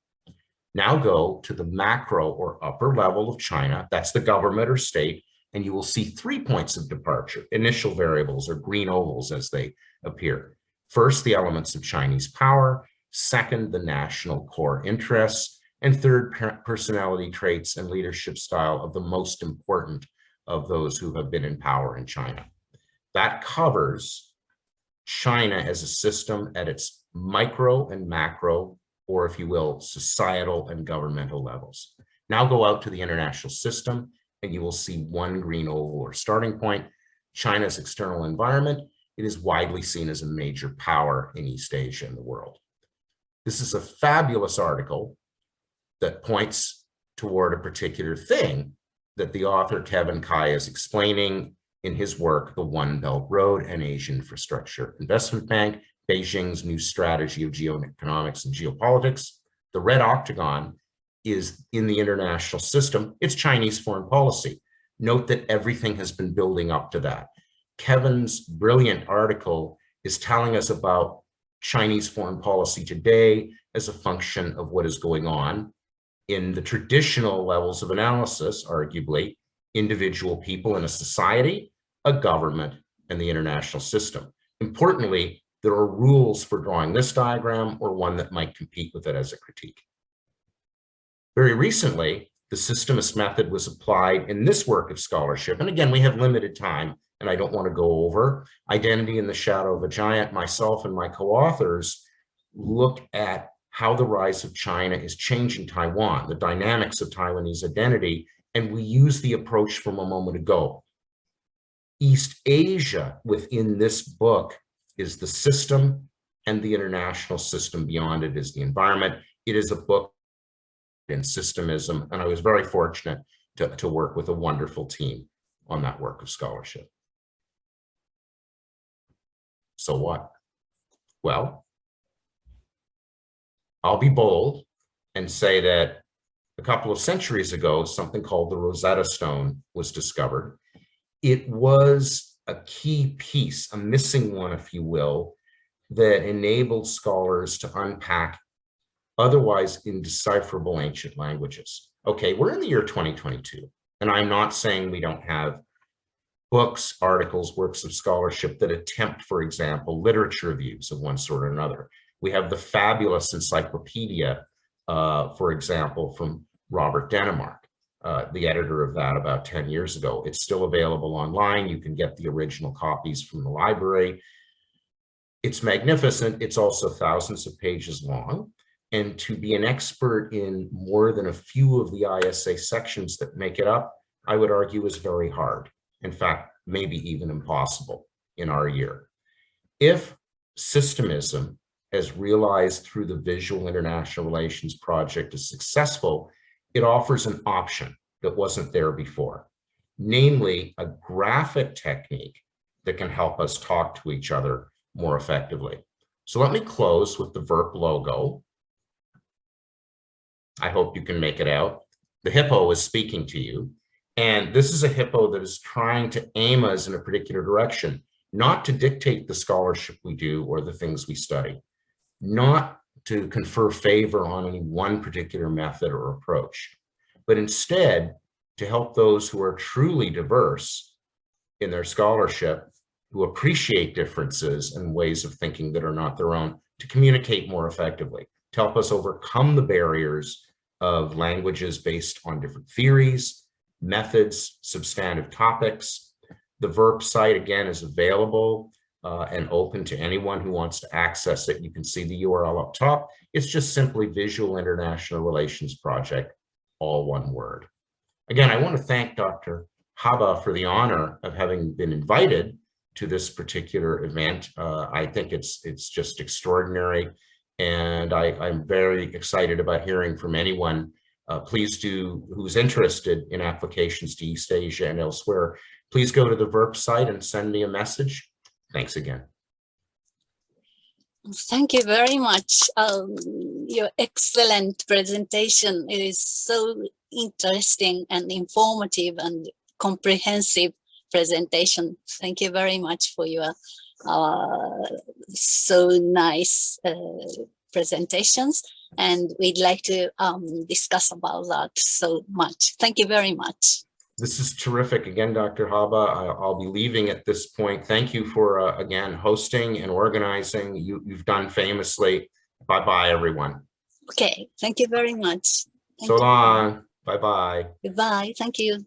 Now go to the macro or upper level of China, that's the government or state, and you will see 3 points of departure, initial variables or green ovals as they appear. First, the elements of Chinese power. Second, the national core interests. And third, personality traits and leadership style of the most important of those who have been in power in China. That covers China as a system at its micro and macro, or if you will, societal and governmental levels. Now go out to the international system and you will see one green oval or starting point. China's external environment. It is widely seen as a major power in East Asia and the world. This is a fabulous article that points toward a particular thing that the author Kevin Kai is explaining in his work, The One Belt Road and Asian Infrastructure Investment Bank, Beijing's New Strategy of Geoeconomics and Geopolitics. The red octagon is in the international system. It's Chinese foreign policy. Note that everything has been building up to that. Kevin's brilliant article is telling us about Chinese foreign policy today as a function of what is going on in the traditional levels of analysis, arguably, individual people in a society, a government, and the international system. Importantly, there are rules for drawing this diagram or one that might compete with it as a critique. Very recently, the systemist method was applied in this work of scholarship. And again, we have limited time, and I don't want to go over. Identity in the Shadow of a Giant, myself and my co-authors look at how the rise of China is changing Taiwan, the dynamics of Taiwanese identity, and we use the approach from a moment ago. East Asia within this book is the system, and the international system beyond it is the environment. It is a book in systemism, and I was very fortunate to work with a wonderful team on that work of scholarship. So what? Well, I'll be bold and say that a couple of centuries ago, something called the Rosetta Stone was discovered. It was a key piece, a missing one, if you will, that enabled scholars to unpack otherwise indecipherable ancient languages. Okay, we're in the year 2022, and I'm not saying we don't have books, articles, works of scholarship that attempt, for example, literature reviews of one sort or another. We have the fabulous encyclopedia, for example, from Robert Denemark. the editor of that about 10 years ago. It's still available online. You can get the original copies from the library. It's magnificent. It's also thousands of pages long. And to be an expert in more than a few of the ISA sections that make it up, I would argue is very hard. In fact, maybe even impossible in our year. If systemism, as realized through the Visual International Relations Project, is successful, it offers an option that wasn't there before, namely a graphic technique that can help us talk to each other more effectively. So let me close with the VERP logo. I hope you can make it out. The hippo is speaking to you. And this is a hippo that is trying to aim us in a particular direction, not to dictate the scholarship we do or the things we study, not to confer favor on any one particular method or approach, but instead to help those who are truly diverse in their scholarship, who appreciate differences and ways of thinking that are not their own, to communicate more effectively, to help us overcome the barriers of languages based on different theories, methods, substantive topics. The VERP site, again, is available and open to anyone who wants to access it. You can see the URL up top. It's just simply Visual International Relations Project, all one word. Again, I want to thank Dr. Haba for the honor of having been invited to this particular event. I think it's just extraordinary, and I'm very excited about hearing from anyone. Please do, who's interested in applications to East Asia and elsewhere, please go to the VERP site and send me a message. Thanks again. Thank you very much. Your excellent presentation. It is so interesting and informative and comprehensive presentation. Thank you very much for your so nice presentations. And we'd like to discuss about that so much. Thank you very much. This is terrific. Again, Dr. Haba, I'll be leaving at this point. Thank you for, again, hosting and organizing. You've done famously. Bye-bye, everyone. Okay, thank you very much. So long. Bye-bye. Goodbye. Thank you.